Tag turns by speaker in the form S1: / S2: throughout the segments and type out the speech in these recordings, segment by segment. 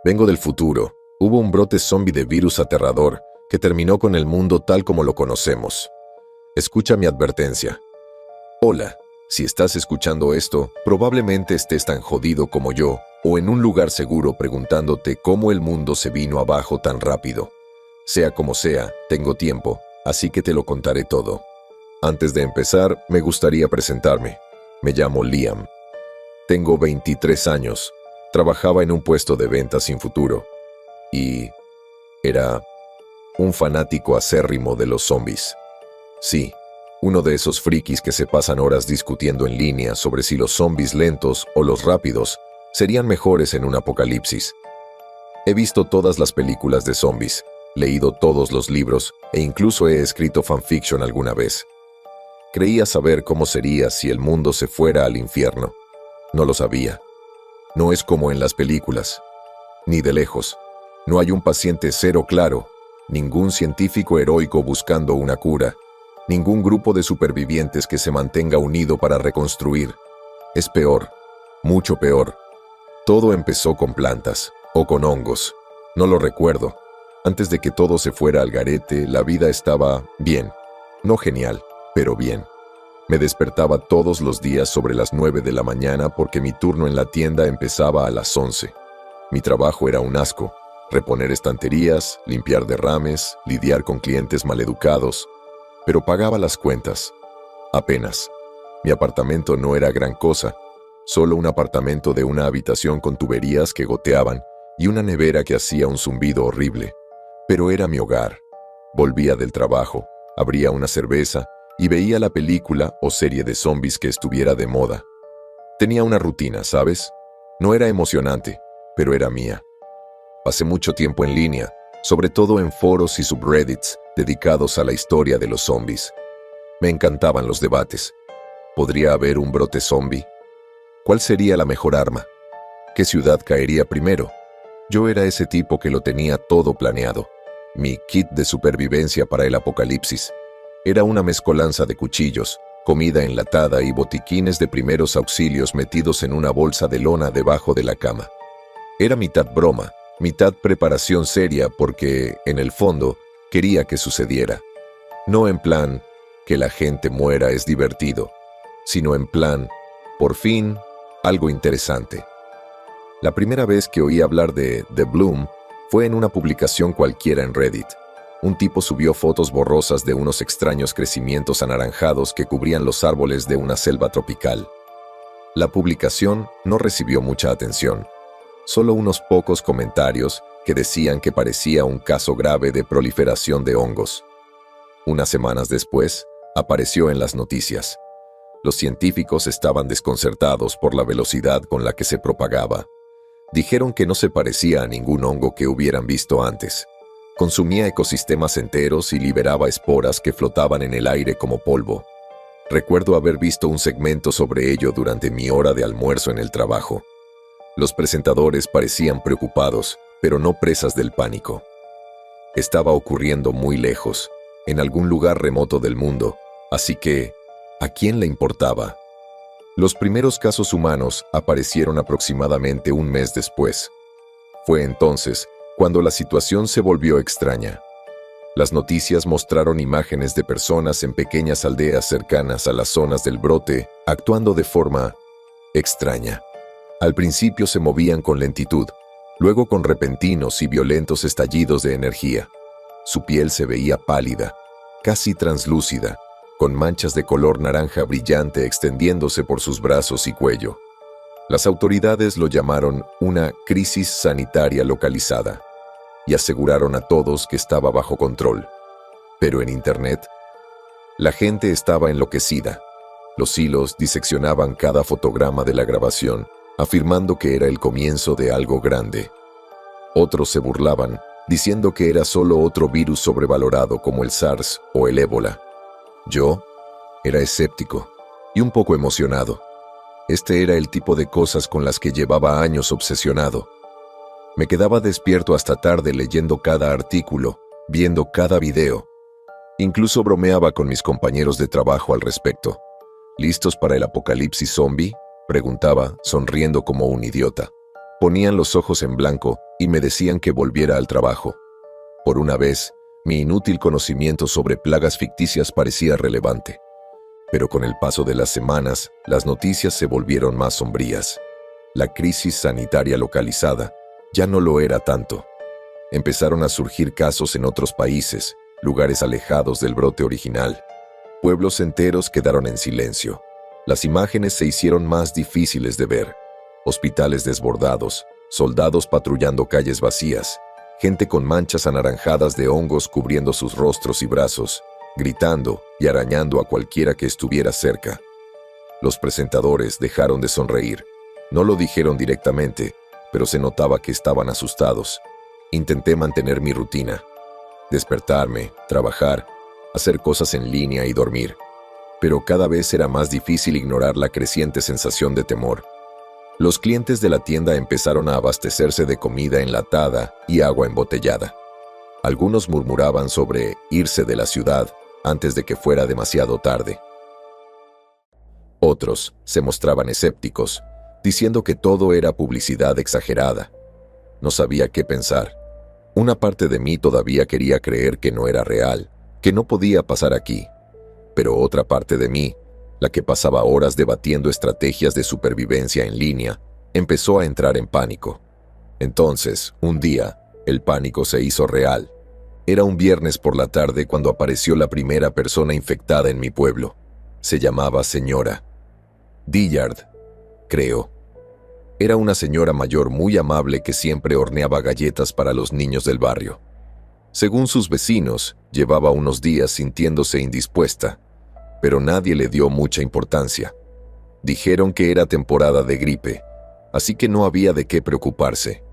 S1: Vengo del futuro. Hubo un brote zombie de virus aterrador que terminó con el mundo tal como lo conocemos. Escucha mi advertencia. Hola, si estás escuchando esto, probablemente estés tan jodido como yo, o en un lugar seguro preguntándote cómo el mundo se vino abajo tan rápido. Sea como sea, tengo tiempo, así que te lo contaré todo. Antes de empezar, me gustaría presentarme. Me llamo Liam. Tengo 23 años. Trabajaba en un puesto de ventas sin futuro. Y era un fanático acérrimo de los zombies. Sí, uno de esos frikis que se pasan horas discutiendo en línea sobre si los zombies lentos o los rápidos serían mejores en un apocalipsis. He visto todas las películas de zombies, leído todos los libros e incluso he escrito fanfiction alguna vez. Creía saber cómo sería si el mundo se fuera al infierno. No lo sabía. No es como en las películas. Ni de lejos. No hay un paciente cero claro, ningún científico heroico buscando una cura, ningún grupo de supervivientes que se mantenga unido para reconstruir. Es peor, mucho peor. Todo empezó con plantas, o con hongos. No lo recuerdo. Antes de que todo se fuera al garete, la vida estaba bien. No genial, pero bien. Me despertaba todos los días sobre las 9 de la mañana porque mi turno en la tienda empezaba a las 11. Mi trabajo era un asco. Reponer estanterías, limpiar derrames, lidiar con clientes maleducados. Pero pagaba las cuentas. Apenas. Mi apartamento no era gran cosa. Solo un apartamento de una habitación con tuberías que goteaban y una nevera que hacía un zumbido horrible. Pero era mi hogar. Volvía del trabajo, abría una cerveza y veía la película o serie de zombies que estuviera de moda. Tenía una rutina, ¿sabes? No era emocionante, pero era mía. Pasé mucho tiempo en línea, sobre todo en foros y subreddits dedicados a la historia de los zombies. Me encantaban los debates. ¿Podría haber un brote zombie? ¿Cuál sería la mejor arma? ¿Qué ciudad caería primero? Yo era ese tipo que lo tenía todo planeado. Mi kit de supervivencia para el apocalipsis. Era una mezcolanza de cuchillos, comida enlatada y botiquines de primeros auxilios metidos en una bolsa de lona debajo de la cama. Era mitad broma, mitad preparación seria porque, en el fondo, quería que sucediera. No en plan, que la gente muera es divertido, sino en plan, por fin, algo interesante. La primera vez que oí hablar de The Bloom fue en una publicación cualquiera en Reddit. Un tipo subió fotos borrosas de unos extraños crecimientos anaranjados que cubrían los árboles de una selva tropical. La publicación no recibió mucha atención. Solo unos pocos comentarios que decían que parecía un caso grave de proliferación de hongos. Unas semanas después, apareció en las noticias. Los científicos estaban desconcertados por la velocidad con la que se propagaba. Dijeron que no se parecía a ningún hongo que hubieran visto antes. Consumía ecosistemas enteros y liberaba esporas que flotaban en el aire como polvo. Recuerdo haber visto un segmento sobre ello durante mi hora de almuerzo en el trabajo. Los presentadores parecían preocupados, pero no presas del pánico. Estaba ocurriendo muy lejos, en algún lugar remoto del mundo, así que, ¿a quién le importaba? Los primeros casos humanos aparecieron aproximadamente un mes después. Fue entonces cuando la situación se volvió extraña. Las noticias mostraron imágenes de personas en pequeñas aldeas cercanas a las zonas del brote, actuando de forma extraña. Al principio se movían con lentitud, luego con repentinos y violentos estallidos de energía. Su piel se veía pálida, casi translúcida, con manchas de color naranja brillante extendiéndose por sus brazos y cuello. Las autoridades lo llamaron una crisis sanitaria localizada y aseguraron a todos que estaba bajo control. Pero en Internet, la gente estaba enloquecida. Los hilos diseccionaban cada fotograma de la grabación, afirmando que era el comienzo de algo grande. Otros se burlaban, diciendo que era solo otro virus sobrevalorado como el SARS o el ébola. Yo era escéptico y un poco emocionado. Este era el tipo de cosas con las que llevaba años obsesionado. Me quedaba despierto hasta tarde leyendo cada artículo, viendo cada video. Incluso bromeaba con mis compañeros de trabajo al respecto. ¿Listos para el apocalipsis zombie?, preguntaba, sonriendo como un idiota. Ponían los ojos en blanco y me decían que volviera al trabajo. Por una vez, mi inútil conocimiento sobre plagas ficticias parecía relevante. Pero con el paso de las semanas, las noticias se volvieron más sombrías. La crisis sanitaria localizada ya no lo era tanto. Empezaron a surgir casos en otros países, lugares alejados del brote original. Pueblos enteros quedaron en silencio. Las imágenes se hicieron más difíciles de ver. Hospitales desbordados, soldados patrullando calles vacías, gente con manchas anaranjadas de hongos cubriendo sus rostros y brazos, gritando y arañando a cualquiera que estuviera cerca. Los presentadores dejaron de sonreír. No lo dijeron directamente, pero se notaba que estaban asustados. Intenté mantener mi rutina. Despertarme, trabajar, hacer cosas en línea y dormir. Pero cada vez era más difícil ignorar la creciente sensación de temor. Los clientes de la tienda empezaron a abastecerse de comida enlatada y agua embotellada. Algunos murmuraban sobre irse de la ciudad antes de que fuera demasiado tarde. Otros se mostraban escépticos, diciendo que todo era publicidad exagerada. No sabía qué pensar. Una parte de mí todavía quería creer que no era real, que no podía pasar aquí. Pero otra parte de mí, la que pasaba horas debatiendo estrategias de supervivencia en línea, empezó a entrar en pánico. Entonces, un día, el pánico se hizo real. Era un viernes por la tarde cuando apareció la primera persona infectada en mi pueblo. Se llamaba señora Dillard, creo. Era una señora mayor muy amable que siempre horneaba galletas para los niños del barrio. Según sus vecinos, llevaba unos días sintiéndose indispuesta, pero nadie le dio mucha importancia. Dijeron que era temporada de gripe, así que no había de qué preocuparse.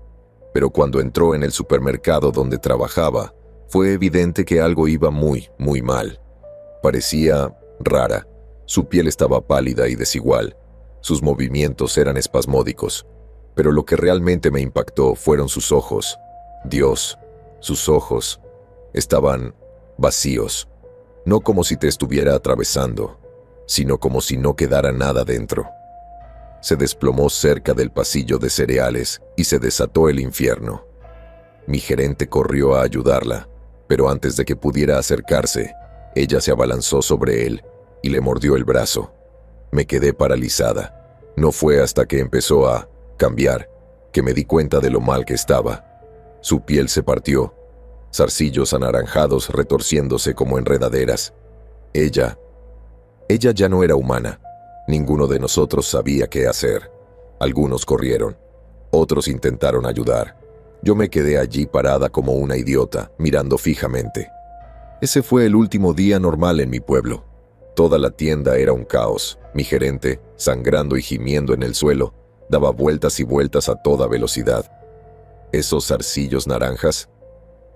S1: Pero cuando entró en el supermercado donde trabajaba, fue evidente que algo iba muy mal. Parecía rara, su piel estaba pálida y desigual, sus movimientos eran espasmódicos, pero lo que realmente me impactó fueron sus ojos. Dios, sus ojos estaban vacíos, no como si te estuviera atravesando, sino como si no quedara nada dentro. Se desplomó cerca del pasillo de cereales y se desató el infierno. Mi gerente corrió a ayudarla, pero antes de que pudiera acercarse, ella se abalanzó sobre él y le mordió el brazo. Me quedé paralizada. No fue hasta que empezó a cambiar que me di cuenta de lo mal que estaba. Su piel se partió, zarcillos anaranjados retorciéndose como enredaderas. Ella ya no era humana. Ninguno de nosotros sabía qué hacer. Algunos corrieron, otros intentaron ayudar. Yo me quedé allí parada como una idiota, mirando fijamente. Ese fue el último día normal en mi pueblo. Toda la tienda era un caos. Mi gerente, sangrando y gimiendo en el suelo, daba vueltas y vueltas a toda velocidad. Esos zarcillos naranjas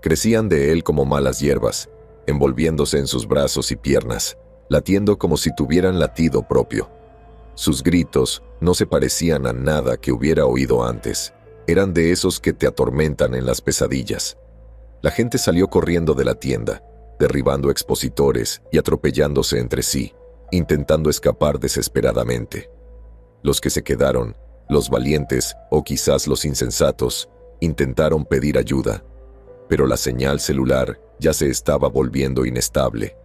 S1: crecían de él como malas hierbas, envolviéndose en sus brazos y piernas, latiendo como si tuvieran latido propio. Sus gritos no se parecían a nada que hubiera oído antes. Eran de esos que te atormentan en las pesadillas. La gente salió corriendo de la tienda, derribando expositores y atropellándose entre sí, intentando escapar desesperadamente. Los que se quedaron, los valientes o quizás los insensatos, intentaron pedir ayuda, pero la señal celular ya se estaba volviendo inestable.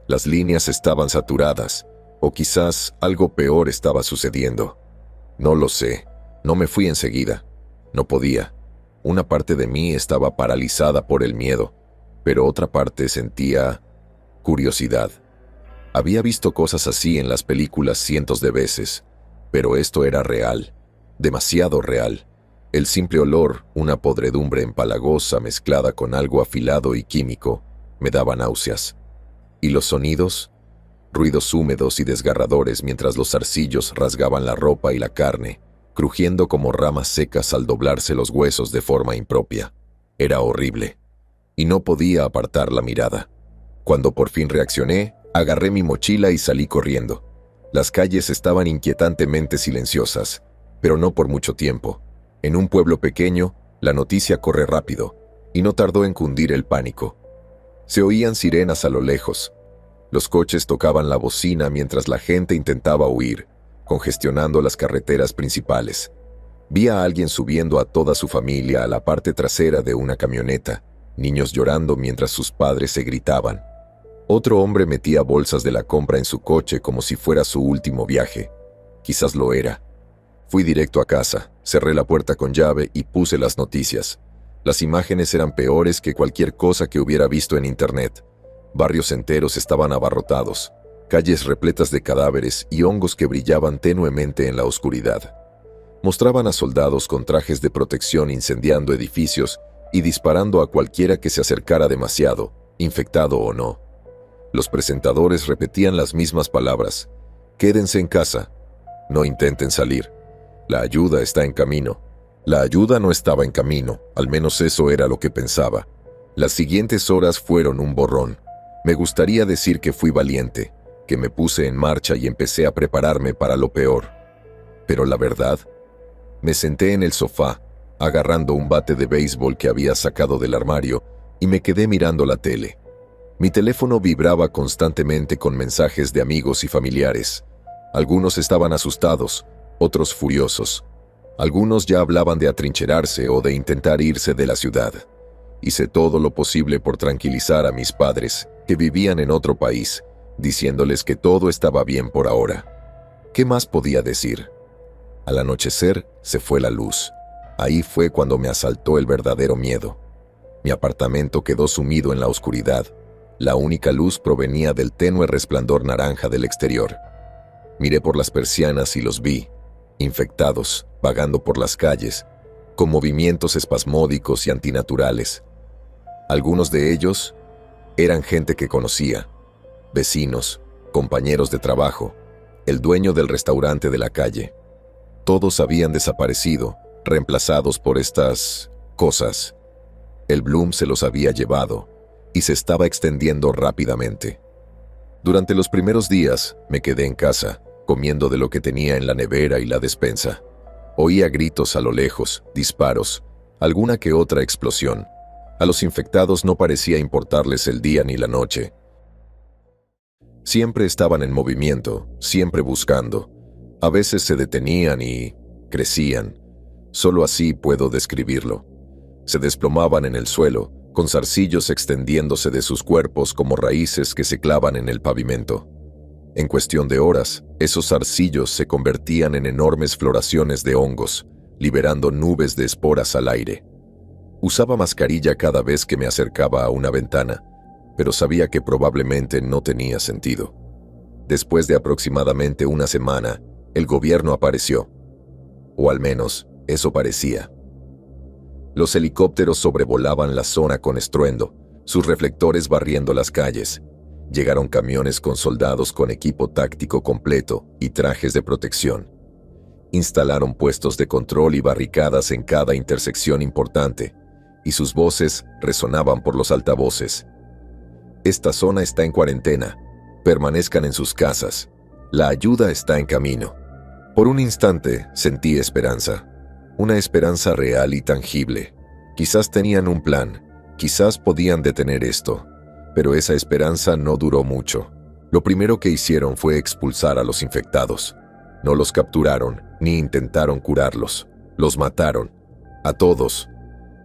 S1: Las líneas estaban saturadas, o quizás algo peor estaba sucediendo. No lo sé, no me fui enseguida. No podía. Una parte de mí estaba paralizada por el miedo, pero otra parte sentía curiosidad. Había visto cosas así en las películas cientos de veces, pero esto era real, demasiado real. El simple olor, una podredumbre empalagosa mezclada con algo afilado y químico, me daba náuseas. ¿Y los sonidos? Ruidos húmedos y desgarradores mientras los zarcillos rasgaban la ropa y la carne, crujiendo como ramas secas al doblarse los huesos de forma impropia. Era horrible, y no podía apartar la mirada. Cuando por fin reaccioné, agarré mi mochila y salí corriendo. Las calles estaban inquietantemente silenciosas, pero no por mucho tiempo. En un pueblo pequeño, la noticia corre rápido, y no tardó en cundir el pánico. Se oían sirenas a lo lejos. Los coches tocaban la bocina mientras la gente intentaba huir, congestionando las carreteras principales. Vi a alguien subiendo a toda su familia a la parte trasera de una camioneta, niños llorando mientras sus padres se gritaban. Otro hombre metía bolsas de la compra en su coche como si fuera su último viaje. Quizás lo era. Fui directo a casa, cerré la puerta con llave y puse las noticias. Las imágenes eran peores que cualquier cosa que hubiera visto en internet. Barrios enteros estaban abarrotados, calles repletas de cadáveres y hongos que brillaban tenuemente en la oscuridad. Mostraban a soldados con trajes de protección incendiando edificios y disparando a cualquiera que se acercara demasiado, infectado o no. Los presentadores repetían las mismas palabras: quédense en casa, no intenten salir, la ayuda está en camino. La ayuda no estaba en camino, al menos eso era lo que pensaba. Las siguientes horas fueron un borrón. Me gustaría decir que fui valiente, que me puse en marcha y empecé a prepararme para lo peor. Pero la verdad, me senté en el sofá, agarrando un bate de béisbol que había sacado del armario, y me quedé mirando la tele. Mi teléfono vibraba constantemente con mensajes de amigos y familiares. Algunos estaban asustados, otros furiosos. Algunos ya hablaban de atrincherarse o de intentar irse de la ciudad. Hice todo lo posible por tranquilizar a mis padres, que vivían en otro país, diciéndoles que todo estaba bien por ahora. ¿Qué más podía decir? Al anochecer se fue la luz. Ahí fue cuando me asaltó el verdadero miedo. Mi apartamento quedó sumido en la oscuridad. La única luz provenía del tenue resplandor naranja del exterior. Miré por las persianas y los vi, infectados, vagando por las calles, con movimientos espasmódicos y antinaturales. Algunos de ellos eran gente que conocía, vecinos, compañeros de trabajo, el dueño del restaurante de la calle. Todos habían desaparecido, reemplazados por estas cosas. El Bloom se los había llevado y se estaba extendiendo rápidamente. Durante los primeros días me quedé en casa, comiendo de lo que tenía en la nevera y la despensa. Oía gritos a lo lejos, disparos, alguna que otra explosión. A los infectados no parecía importarles el día ni la noche. Siempre estaban en movimiento, siempre buscando. A veces se detenían y crecían. Solo así puedo describirlo. Se desplomaban en el suelo, con zarcillos extendiéndose de sus cuerpos como raíces que se clavan en el pavimento. En cuestión de horas, esos zarcillos se convertían en enormes floraciones de hongos, liberando nubes de esporas al aire. Usaba mascarilla cada vez que me acercaba a una ventana, pero sabía que probablemente no tenía sentido. Después de aproximadamente una semana, el gobierno apareció. O al menos, eso parecía. Los helicópteros sobrevolaban la zona con estruendo, sus reflectores barriendo las calles. Llegaron camiones con soldados con equipo táctico completo y trajes de protección. Instalaron puestos de control y barricadas en cada intersección importante, y sus voces resonaban por los altavoces. Esta zona está en cuarentena. Permanezcan en sus casas. La ayuda está en camino. Por un instante sentí esperanza. Una esperanza real y tangible. Quizás tenían un plan. Quizás podían detener esto. Pero esa esperanza no duró mucho. Lo primero que hicieron fue expulsar a los infectados. No los capturaron, ni intentaron curarlos. Los mataron. A todos.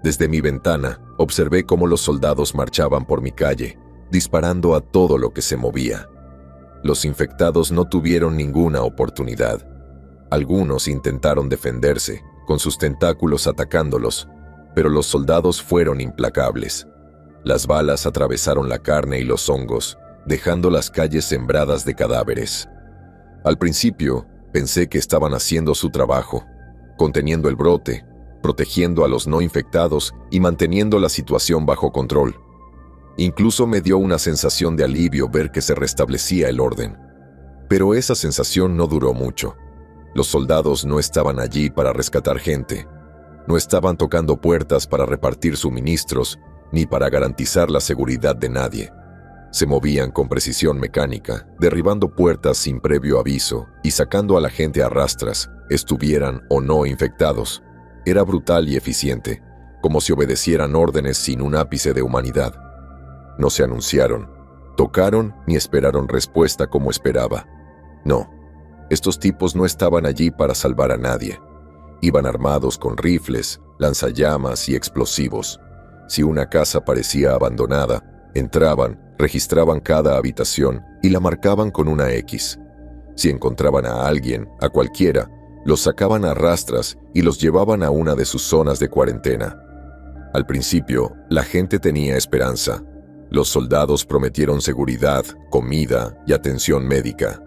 S1: Desde mi ventana, observé cómo los soldados marchaban por mi calle, disparando a todo lo que se movía. Los infectados no tuvieron ninguna oportunidad. Algunos intentaron defenderse, con sus tentáculos atacándolos, pero los soldados fueron implacables. Las balas atravesaron la carne y los hongos, dejando las calles sembradas de cadáveres. Al principio, pensé que estaban haciendo su trabajo, conteniendo el brote, protegiendo a los no infectados y manteniendo la situación bajo control. Incluso me dio una sensación de alivio ver que se restablecía el orden. Pero esa sensación no duró mucho. Los soldados no estaban allí para rescatar gente. No estaban tocando puertas para repartir suministros ni para garantizar la seguridad de nadie. Se movían con precisión mecánica, derribando puertas sin previo aviso y sacando a la gente a rastras, estuvieran o no infectados. Era brutal y eficiente, como si obedecieran órdenes sin un ápice de humanidad. No se anunciaron, tocaron ni esperaron respuesta como esperaba. No, estos tipos no estaban allí para salvar a nadie. Iban armados con rifles, lanzallamas y explosivos. Si una casa parecía abandonada, entraban, registraban cada habitación y la marcaban con una X. Si encontraban a alguien, a cualquiera, los sacaban a rastras y los llevaban a una de sus zonas de cuarentena. Al principio, la gente tenía esperanza. Los soldados prometieron seguridad, comida y atención médica.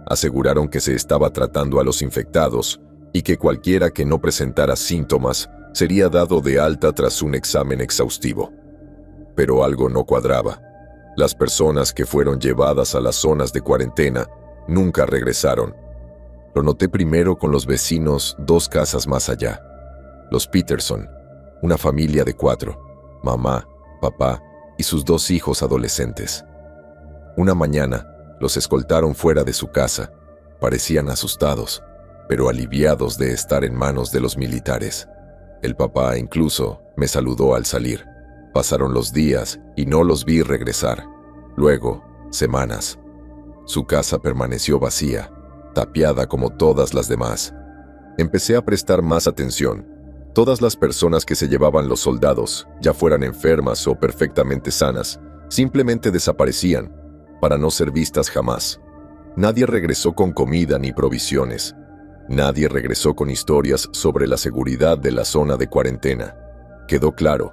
S1: Aseguraron que se estaba tratando a los infectados y que cualquiera que no presentara síntomas sería dado de alta tras un examen exhaustivo. Pero algo no cuadraba. Las personas que fueron llevadas a las zonas de cuarentena nunca regresaron. Lo noté primero con los vecinos 2 casas más allá. Los Peterson, una familia de 4, mamá, papá y sus 2 hijos adolescentes. Una mañana, los escoltaron fuera de su casa. Parecían asustados, pero aliviados de estar en manos de los militares. El papá incluso me saludó al salir. Pasaron los días y no los vi regresar. Luego, semanas. Su casa permaneció vacía, tapiada como todas las demás. Empecé a prestar más atención. Todas las personas que se llevaban los soldados, ya fueran enfermas o perfectamente sanas, simplemente desaparecían, para no ser vistas jamás. Nadie regresó con comida ni provisiones. Nadie regresó con historias sobre la seguridad de la zona de cuarentena. Quedó claro,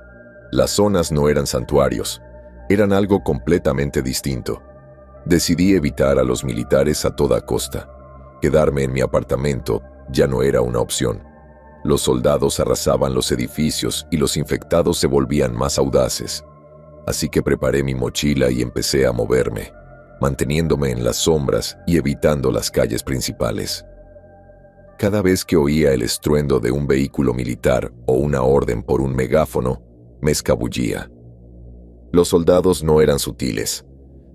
S1: las zonas no eran santuarios, eran algo completamente distinto. Decidí evitar a los militares a toda costa. Quedarme en mi apartamento ya no era una opción. Los soldados arrasaban los edificios y los infectados se volvían más audaces. Así que preparé mi mochila y empecé a moverme, manteniéndome en las sombras y evitando las calles principales. Cada vez que oía el estruendo de un vehículo militar o una orden por un megáfono, me escabullía. Los soldados no eran sutiles.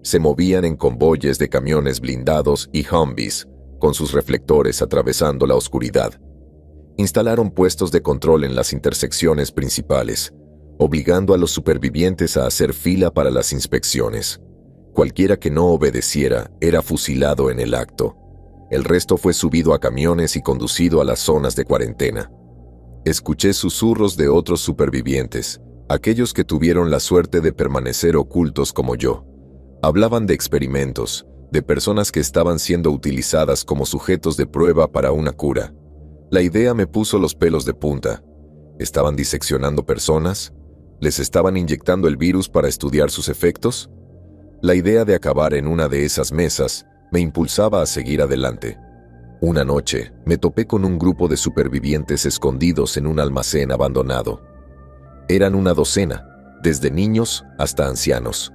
S1: Se movían en convoyes de camiones blindados y Humvees, con sus reflectores atravesando la oscuridad. Instalaron puestos de control en las intersecciones principales, obligando a los supervivientes a hacer fila para las inspecciones. Cualquiera que no obedeciera era fusilado en el acto. El resto fue subido a camiones y conducido a las zonas de cuarentena. Escuché susurros de otros supervivientes, aquellos que tuvieron la suerte de permanecer ocultos como yo. Hablaban de experimentos, de personas que estaban siendo utilizadas como sujetos de prueba para una cura. La idea me puso los pelos de punta. ¿Estaban diseccionando personas? ¿Les estaban inyectando el virus para estudiar sus efectos? La idea de acabar en una de esas mesas me impulsaba a seguir adelante. Una noche, me topé con un grupo de supervivientes escondidos en un almacén abandonado. Eran una docena, desde niños hasta ancianos.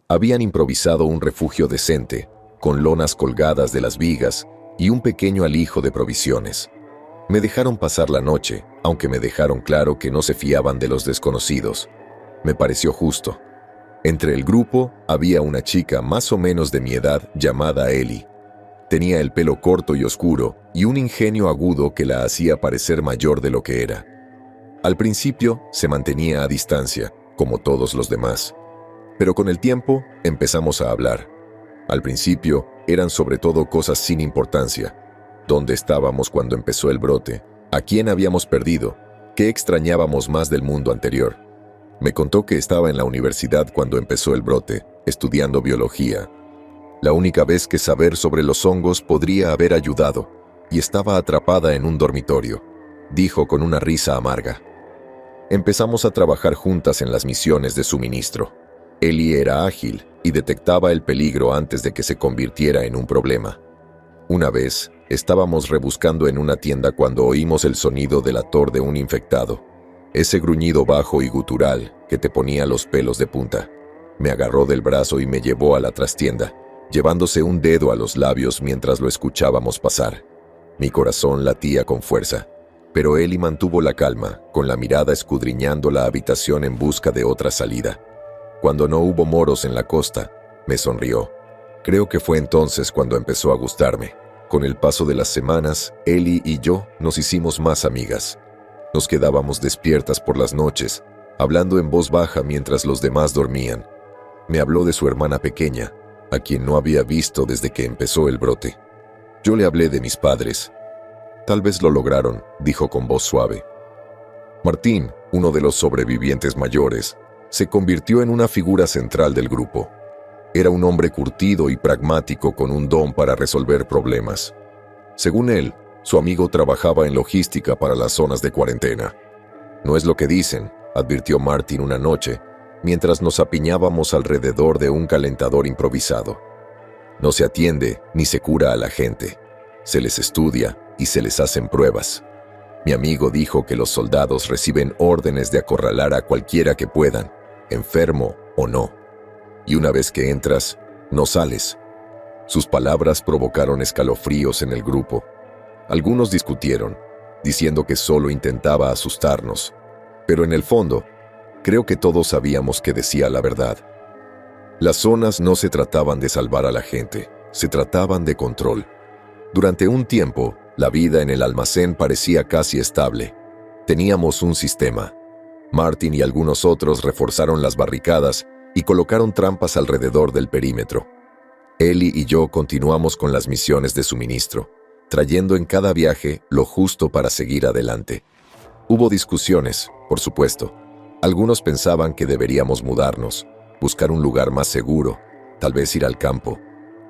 S1: Habían improvisado un refugio decente, con lonas colgadas de las vigas y un pequeño alijo de provisiones. Me dejaron pasar la noche, aunque me dejaron claro que no se fiaban de los desconocidos. Me pareció justo. Entre el grupo había una chica más o menos de mi edad llamada Ellie. Tenía el pelo corto y oscuro y un ingenio agudo que la hacía parecer mayor de lo que era. Al principio se mantenía a distancia, como todos los demás. Pero con el tiempo empezamos a hablar. Al principio eran sobre todo cosas sin importancia. ¿Dónde estábamos cuando empezó el brote? ¿A quién habíamos perdido? ¿Qué extrañábamos más del mundo anterior? Me contó que estaba en la universidad cuando empezó el brote, estudiando biología. La única vez que saber sobre los hongos podría haber ayudado, y estaba atrapada en un dormitorio, dijo con una risa amarga. Empezamos a trabajar juntas en las misiones de suministro. Ellie era ágil y detectaba el peligro antes de que se convirtiera en un problema. Una vez, estábamos rebuscando en una tienda cuando oímos el sonido del ator de un infectado. Ese gruñido bajo y gutural que te ponía los pelos de punta. Me agarró del brazo y me llevó a la trastienda, llevándose un dedo a los labios mientras lo escuchábamos pasar. Mi corazón latía con fuerza, pero Ellie mantuvo la calma, con la mirada escudriñando la habitación en busca de otra salida. Cuando no hubo moros en la costa, me sonrió. Creo que fue entonces cuando empezó a gustarme. Con el paso de las semanas, Ellie y yo nos hicimos más amigas. Nos quedábamos despiertas por las noches, hablando en voz baja mientras los demás dormían. Me habló de su hermana pequeña, a quien no había visto desde que empezó el brote. Yo le hablé de mis padres, Tal vez lo lograron, dijo con voz suave. Martín, uno de los sobrevivientes mayores, se convirtió en una figura central del grupo. Era un hombre curtido y pragmático con un don para resolver problemas. Según él, su amigo trabajaba en logística para las zonas de cuarentena. No es lo que dicen, advirtió Martín una noche, mientras nos apiñábamos alrededor de un calentador improvisado. No se atiende ni se cura a la gente. Se les estudia y se les hacen pruebas. Mi amigo dijo que los soldados reciben órdenes de acorralar a cualquiera que puedan, enfermo o no. Y una vez que entras, no sales. Sus palabras provocaron escalofríos en el grupo. Algunos discutieron, diciendo que solo intentaba asustarnos. Pero en el fondo, creo que todos sabíamos que decía la verdad. Las zonas no se trataban de salvar a la gente, se trataban de control. Durante un tiempo, la vida en el almacén parecía casi estable. Teníamos un sistema. Martin y algunos otros reforzaron las barricadas y colocaron trampas alrededor del perímetro. Eli y yo continuamos con las misiones de suministro, trayendo en cada viaje lo justo para seguir adelante. Hubo discusiones, por supuesto. Algunos pensaban que deberíamos mudarnos, buscar un lugar más seguro, tal vez ir al campo.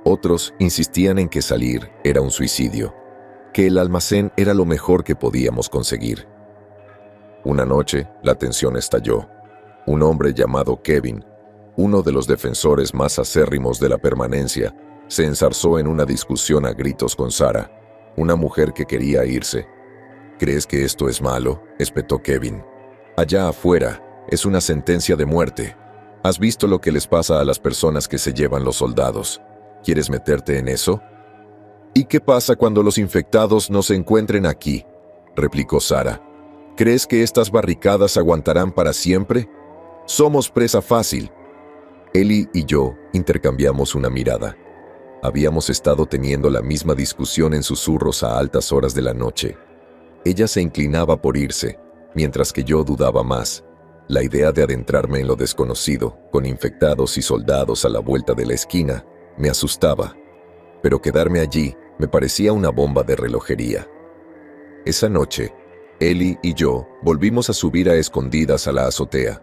S1: Otros insistían en que salir era un suicidio, que el almacén era lo mejor que podíamos conseguir. Una noche, la tensión estalló. Un hombre llamado Kevin, uno de los defensores más acérrimos de la permanencia, se enzarzó en una discusión a gritos con Sara, una mujer que quería irse. ¿Crees que esto es malo?, espetó Kevin. Allá afuera, es una sentencia de muerte. ¿Has visto lo que les pasa a las personas que se llevan los soldados? ¿Quieres meterte en eso? ¿Y qué pasa cuando los infectados no se encuentren aquí?, replicó Sara. ¿Crees que estas barricadas aguantarán para siempre? Somos presa fácil. Eli y yo intercambiamos una mirada. Habíamos estado teniendo la misma discusión en susurros a altas horas de la noche. Ella se inclinaba por irse, mientras que yo dudaba más. La idea de adentrarme en lo desconocido, con infectados y soldados a la vuelta de la esquina, me asustaba. Pero quedarme allí me parecía una bomba de relojería. Esa noche, Eli y yo volvimos a subir a escondidas a la azotea.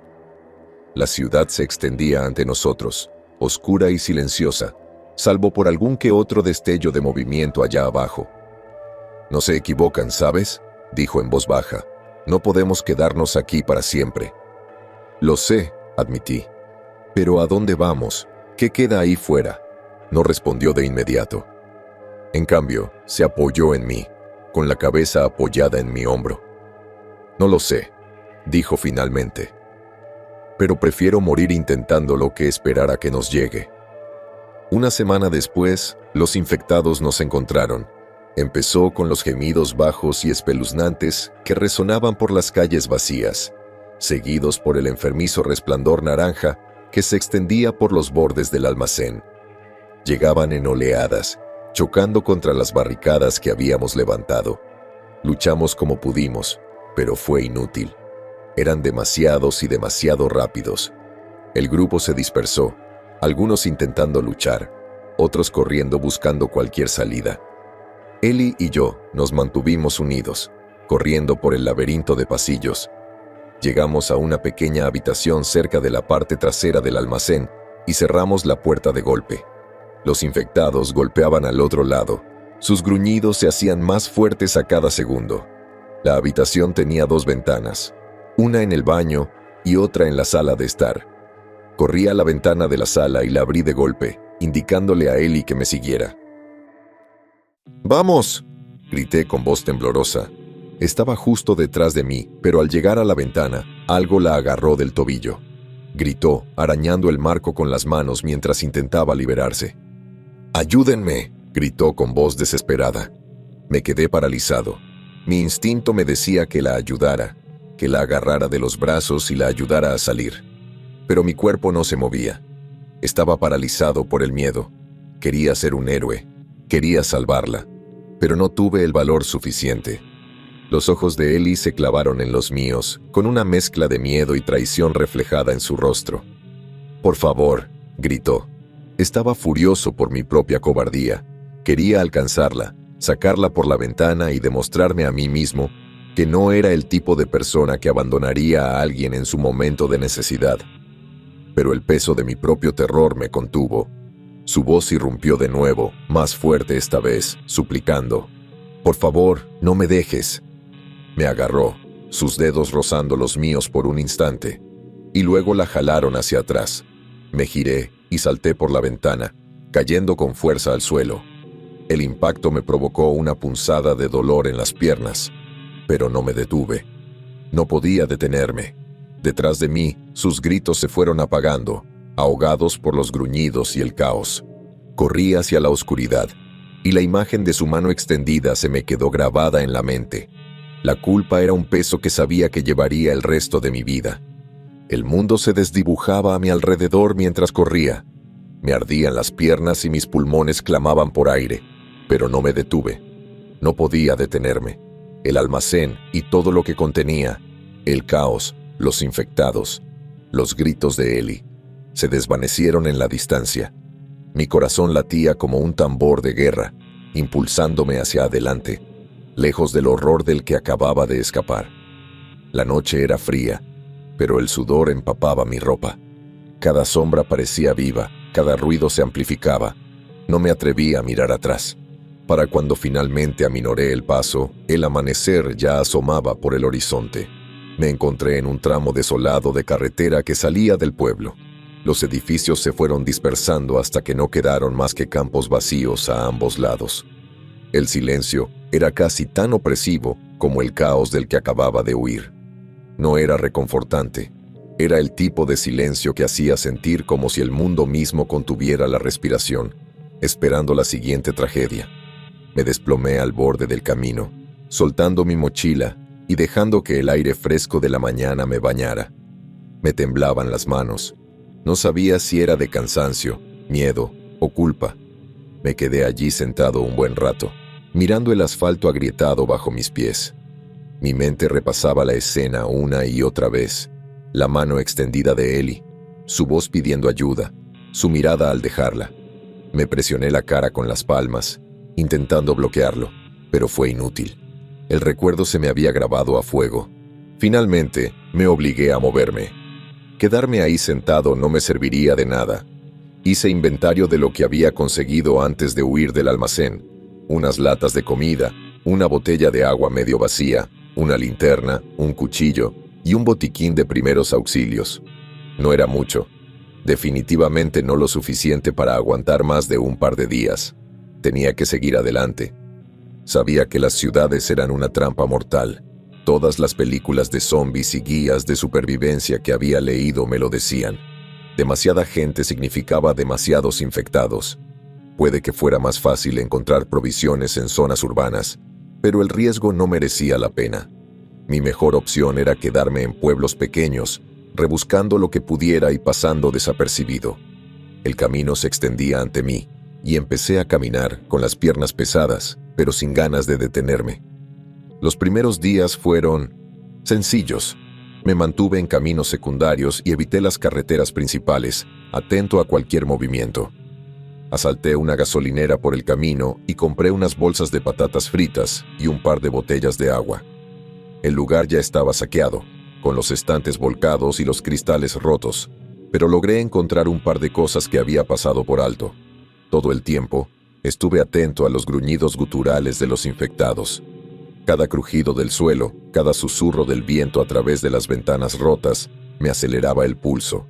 S1: La ciudad se extendía ante nosotros, oscura y silenciosa, salvo por algún que otro destello de movimiento allá abajo. No se equivocan, ¿sabes?, dijo en voz baja. No podemos quedarnos aquí para siempre. Lo sé, admití. Pero ¿a dónde vamos? ¿Qué queda ahí fuera? No respondió de inmediato. En cambio, se apoyó en mí, con la cabeza apoyada en mi hombro. No lo sé, dijo finalmente. Pero prefiero morir intentándolo que esperar a que nos llegue. Una semana después, los infectados nos encontraron. Empezó con los gemidos bajos y espeluznantes que resonaban por las calles vacías, seguidos por el enfermizo resplandor naranja que se extendía por los bordes del almacén. Llegaban en oleadas, chocando contra las barricadas que habíamos levantado. Luchamos como pudimos, pero fue inútil. Eran demasiados y demasiado rápidos. El grupo se dispersó, algunos intentando luchar, otros corriendo buscando cualquier salida. Eli y yo nos mantuvimos unidos, corriendo por el laberinto de pasillos. Llegamos a una pequeña habitación cerca de la parte trasera del almacén y cerramos la puerta de golpe. Los infectados golpeaban al otro lado. Sus gruñidos se hacían más fuertes a cada segundo. La habitación tenía 2 ventanas, una en el baño y otra en la sala de estar. Corrí a la ventana de la sala y la abrí de golpe, indicándole a Eli que me siguiera. ¡Vamos!, grité con voz temblorosa. Estaba justo detrás de mí, pero al llegar a la ventana, algo la agarró del tobillo. Gritó, arañando el marco con las manos mientras intentaba liberarse. ¡Ayúdenme!, gritó con voz desesperada. Me quedé paralizado. Mi instinto me decía que la ayudara, que la agarrara de los brazos y la ayudara a salir. Pero mi cuerpo no se movía. Estaba paralizado por el miedo. Quería ser un héroe. Quería salvarla. Pero no tuve el valor suficiente. Los ojos de Eli se clavaron en los míos, con una mezcla de miedo y traición reflejada en su rostro. «Por favor», gritó. Estaba furioso por mi propia cobardía. Quería alcanzarla, sacarla por la ventana y demostrarme a mí mismo que no era el tipo de persona que abandonaría a alguien en su momento de necesidad. Pero el peso de mi propio terror me contuvo. Su voz irrumpió de nuevo, más fuerte esta vez, suplicando: «Por favor, no me dejes». Me agarró, sus dedos rozando los míos por un instante, y luego la jalaron hacia atrás. Me giré y salté por la ventana, cayendo con fuerza al suelo. El impacto me provocó una punzada de dolor en las piernas, pero no me detuve. No podía detenerme. Detrás de mí, sus gritos se fueron apagando, ahogados por los gruñidos y el caos. Corrí hacia la oscuridad, y la imagen de su mano extendida se me quedó grabada en la mente. La culpa era un peso que sabía que llevaría el resto de mi vida. El mundo se desdibujaba a mi alrededor mientras corría. Me ardían las piernas y mis pulmones clamaban por aire, pero no me detuve. No podía detenerme. El almacén y todo lo que contenía, el caos, los infectados, los gritos de Ellie, se desvanecieron en la distancia. Mi corazón latía como un tambor de guerra, impulsándome hacia adelante, lejos del horror del que acababa de escapar. La noche era fría, pero el sudor empapaba mi ropa. Cada sombra parecía viva, cada ruido se amplificaba. No me atreví a mirar atrás. Para cuando finalmente aminoré el paso, el amanecer ya asomaba por el horizonte. Me encontré en un tramo desolado de carretera que salía del pueblo. Los edificios se fueron dispersando hasta que no quedaron más que campos vacíos a ambos lados. El silencio era casi tan opresivo como el caos del que acababa de huir. No era reconfortante. Era el tipo de silencio que hacía sentir como si el mundo mismo contuviera la respiración, esperando la siguiente tragedia. Me desplomé al borde del camino, soltando mi mochila y dejando que el aire fresco de la mañana me bañara. Me temblaban las manos. No sabía si era de cansancio, miedo o culpa. Me quedé allí sentado un buen rato, mirando el asfalto agrietado bajo mis pies. Mi mente repasaba la escena una y otra vez. La mano extendida de Ellie, su voz pidiendo ayuda, su mirada al dejarla. Me presioné la cara con las palmas, intentando bloquearlo, pero fue inútil. El recuerdo se me había grabado a fuego. Finalmente, me obligué a moverme. Quedarme ahí sentado no me serviría de nada. Hice inventario de lo que había conseguido antes de huir del almacén. Unas latas de comida, una botella de agua medio vacía, una linterna, un cuchillo y un botiquín de primeros auxilios. No era mucho. Definitivamente no lo suficiente para aguantar más de un par de días. Tenía que seguir adelante. Sabía que las ciudades eran una trampa mortal. Todas las películas de zombies y guías de supervivencia que había leído me lo decían. Demasiada gente significaba demasiados infectados. Puede que fuera más fácil encontrar provisiones en zonas urbanas, pero el riesgo no merecía la pena. Mi mejor opción era quedarme en pueblos pequeños, rebuscando lo que pudiera y pasando desapercibido. El camino se extendía ante mí, y empecé a caminar con las piernas pesadas, pero sin ganas de detenerme. Los primeros días fueron sencillos. Me mantuve en caminos secundarios y evité las carreteras principales, atento a cualquier movimiento. Asalté una gasolinera por el camino y compré unas bolsas de patatas fritas y un par de botellas de agua. El lugar ya estaba saqueado, con los estantes volcados y los cristales rotos, pero logré encontrar un par de cosas que había pasado por alto. Todo el tiempo, estuve atento a los gruñidos guturales de los infectados. Cada crujido del suelo, cada susurro del viento a través de las ventanas rotas, me aceleraba el pulso.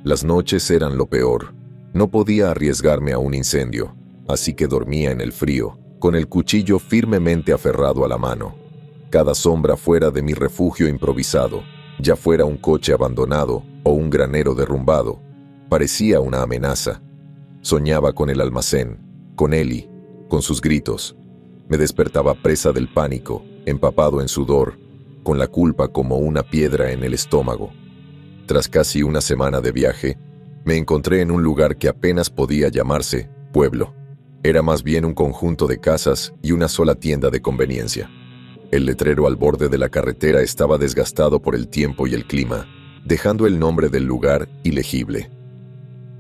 S1: Las noches eran lo peor. No podía arriesgarme a un incendio, así que dormía en el frío, con el cuchillo firmemente aferrado a la mano. Cada sombra fuera de mi refugio improvisado, ya fuera un coche abandonado o un granero derrumbado, parecía una amenaza. Soñaba con el almacén, con Ellie, con sus gritos. Me despertaba presa del pánico, empapado en sudor, con la culpa como una piedra en el estómago. Tras casi una semana de viaje, me encontré en un lugar que apenas podía llamarse pueblo. Era más bien un conjunto de casas y una sola tienda de conveniencia. El letrero al borde de la carretera estaba desgastado por el tiempo y el clima, dejando el nombre del lugar ilegible.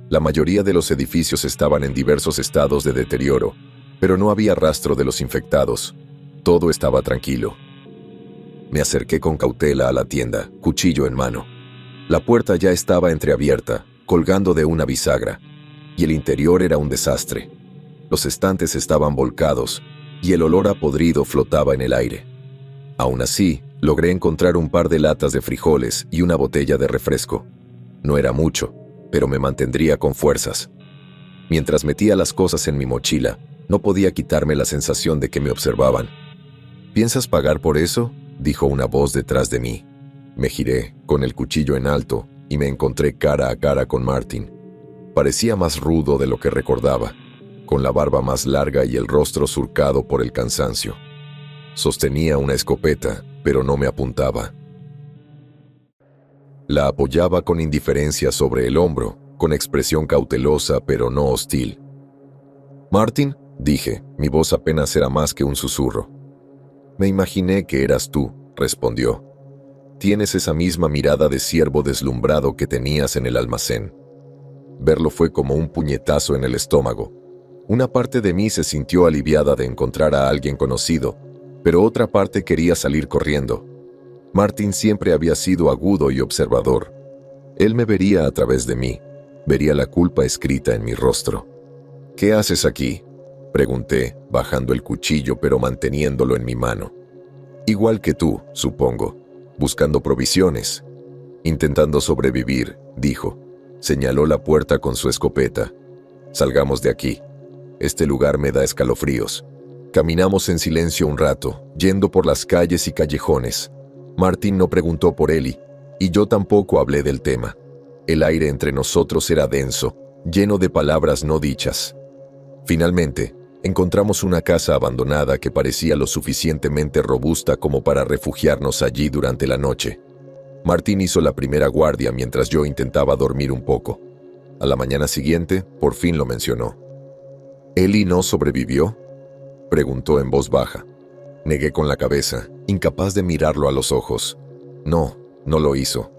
S1: La mayoría de los edificios estaban en diversos estados de deterioro, pero no había rastro de los infectados. Todo estaba tranquilo. Me acerqué con cautela a la tienda, cuchillo en mano. La puerta ya estaba entreabierta, colgando de una bisagra, y el interior era un desastre. Los estantes estaban volcados, y el olor a podrido flotaba en el aire. Aún así, logré encontrar un par de latas de frijoles y una botella de refresco. No era mucho, pero me mantendría con fuerzas. Mientras metía las cosas en mi mochila, no podía quitarme la sensación de que me observaban. ¿Piensas pagar por eso?, dijo una voz detrás de mí. Me giré, con el cuchillo en alto, y me encontré cara a cara con Martin. Parecía más rudo de lo que recordaba, con la barba más larga y el rostro surcado por el cansancio. Sostenía una escopeta, pero no me apuntaba. La apoyaba con indiferencia sobre el hombro, con expresión cautelosa pero no hostil. «Martin», dije, mi voz apenas era más que un susurro. «Me imaginé que eras tú», respondió. «Tienes esa misma mirada de ciervo deslumbrado que tenías en el almacén». Verlo fue como un puñetazo en el estómago. Una parte de mí se sintió aliviada de encontrar a alguien conocido, pero otra parte quería salir corriendo. Martin siempre había sido agudo y observador. Él me vería a través de mí, vería la culpa escrita en mi rostro. «¿Qué haces aquí?», pregunté, bajando el cuchillo pero manteniéndolo en mi mano. «Igual que tú, supongo, buscando provisiones». «Intentando sobrevivir», dijo. Señaló la puerta con su escopeta. «Salgamos de aquí. Este lugar me da escalofríos». Caminamos en silencio un rato, yendo por las calles y callejones. Martin no preguntó por Ellie, y yo tampoco hablé del tema. El aire entre nosotros era denso, lleno de palabras no dichas. Finalmente, encontramos una casa abandonada que parecía lo suficientemente robusta como para refugiarnos allí durante la noche. Martin hizo la primera guardia mientras yo intentaba dormir un poco. A la mañana siguiente, por fin lo mencionó. «¿Ellie no sobrevivió?», preguntó en voz baja. Negué con la cabeza, incapaz de mirarlo a los ojos. No lo hizo.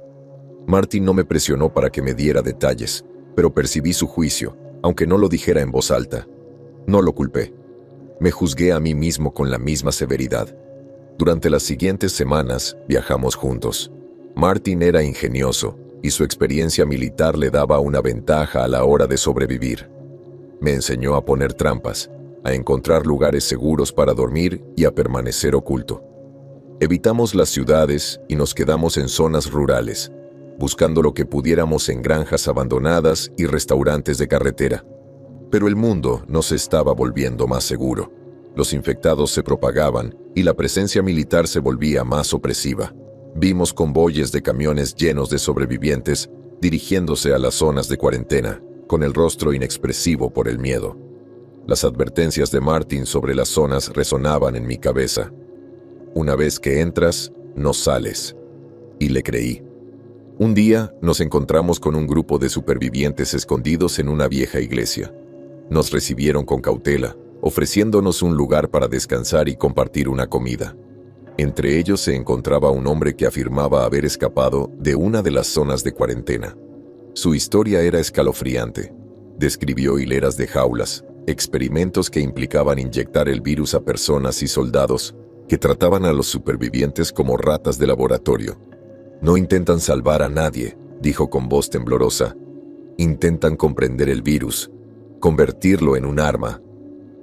S1: Martin no me presionó para que me diera detalles, pero percibí su juicio, aunque no lo dijera en voz alta. No lo culpé. Me juzgué a mí mismo con la misma severidad. Durante las siguientes semanas viajamos juntos. Martin era ingenioso, y su experiencia militar le daba una ventaja a la hora de sobrevivir. Me enseñó a poner trampas, a encontrar lugares seguros para dormir y a permanecer oculto. Evitamos las ciudades y nos quedamos en zonas rurales, buscando lo que pudiéramos en granjas abandonadas y restaurantes de carretera. Pero el mundo no se estaba volviendo más seguro. Los infectados se propagaban y la presencia militar se volvía más opresiva. Vimos convoyes de camiones llenos de sobrevivientes dirigiéndose a las zonas de cuarentena, con el rostro inexpresivo por el miedo. Las advertencias de Martin sobre las zonas resonaban en mi cabeza. Una vez que entras, no sales. Y le creí. Un día nos encontramos con un grupo de supervivientes escondidos en una vieja iglesia. Nos recibieron con cautela, ofreciéndonos un lugar para descansar y compartir una comida. Entre ellos se encontraba un hombre que afirmaba haber escapado de una de las zonas de cuarentena. Su historia era escalofriante. Describió hileras de jaulas, experimentos que implicaban inyectar el virus a personas y soldados que trataban a los supervivientes como ratas de laboratorio. «No intentan salvar a nadie», dijo con voz temblorosa. «Intentan comprender el virus, convertirlo en un arma».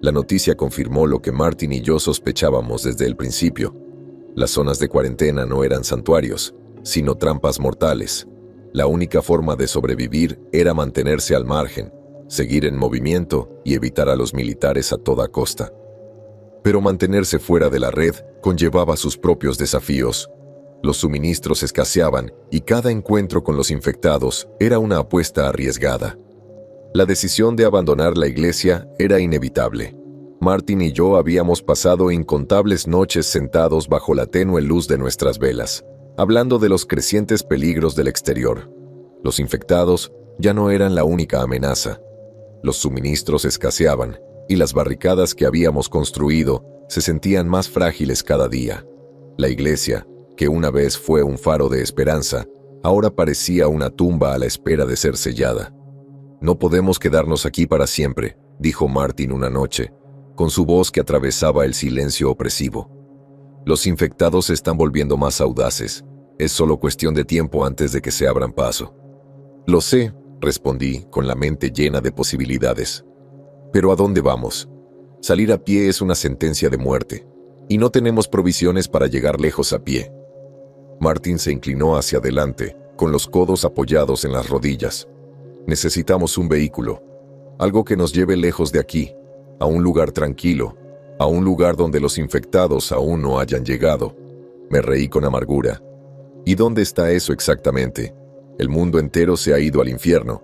S1: La noticia confirmó lo que Martin y yo sospechábamos desde el principio. Las zonas de cuarentena no eran santuarios, sino trampas mortales. La única forma de sobrevivir era mantenerse al margen, seguir en movimiento y evitar a los militares a toda costa. Pero mantenerse fuera de la red conllevaba sus propios desafíos. Los suministros escaseaban y cada encuentro con los infectados era una apuesta arriesgada. La decisión de abandonar la iglesia era inevitable. Martin y yo habíamos pasado incontables noches sentados bajo la tenue luz de nuestras velas, hablando de los crecientes peligros del exterior. Los infectados ya no eran la única amenaza. Los suministros escaseaban y las barricadas que habíamos construido se sentían más frágiles cada día. La iglesia, que una vez fue un faro de esperanza, ahora parecía una tumba a la espera de ser sellada. «No podemos quedarnos aquí para siempre», dijo Martin una noche, con su voz que atravesaba el silencio opresivo. Los infectados se están volviendo más audaces. Es solo cuestión de tiempo antes de que se abran paso. Lo sé, respondí, con la mente llena de posibilidades. Pero ¿a dónde vamos? Salir a pie es una sentencia de muerte, y no tenemos provisiones para llegar lejos a pie. Martin se inclinó hacia adelante, con los codos apoyados en las rodillas. Necesitamos un vehículo, algo que nos lleve lejos de aquí, a un lugar tranquilo, a un lugar donde los infectados aún no hayan llegado. Me reí con amargura. ¿Y dónde está eso exactamente? El mundo entero se ha ido al infierno.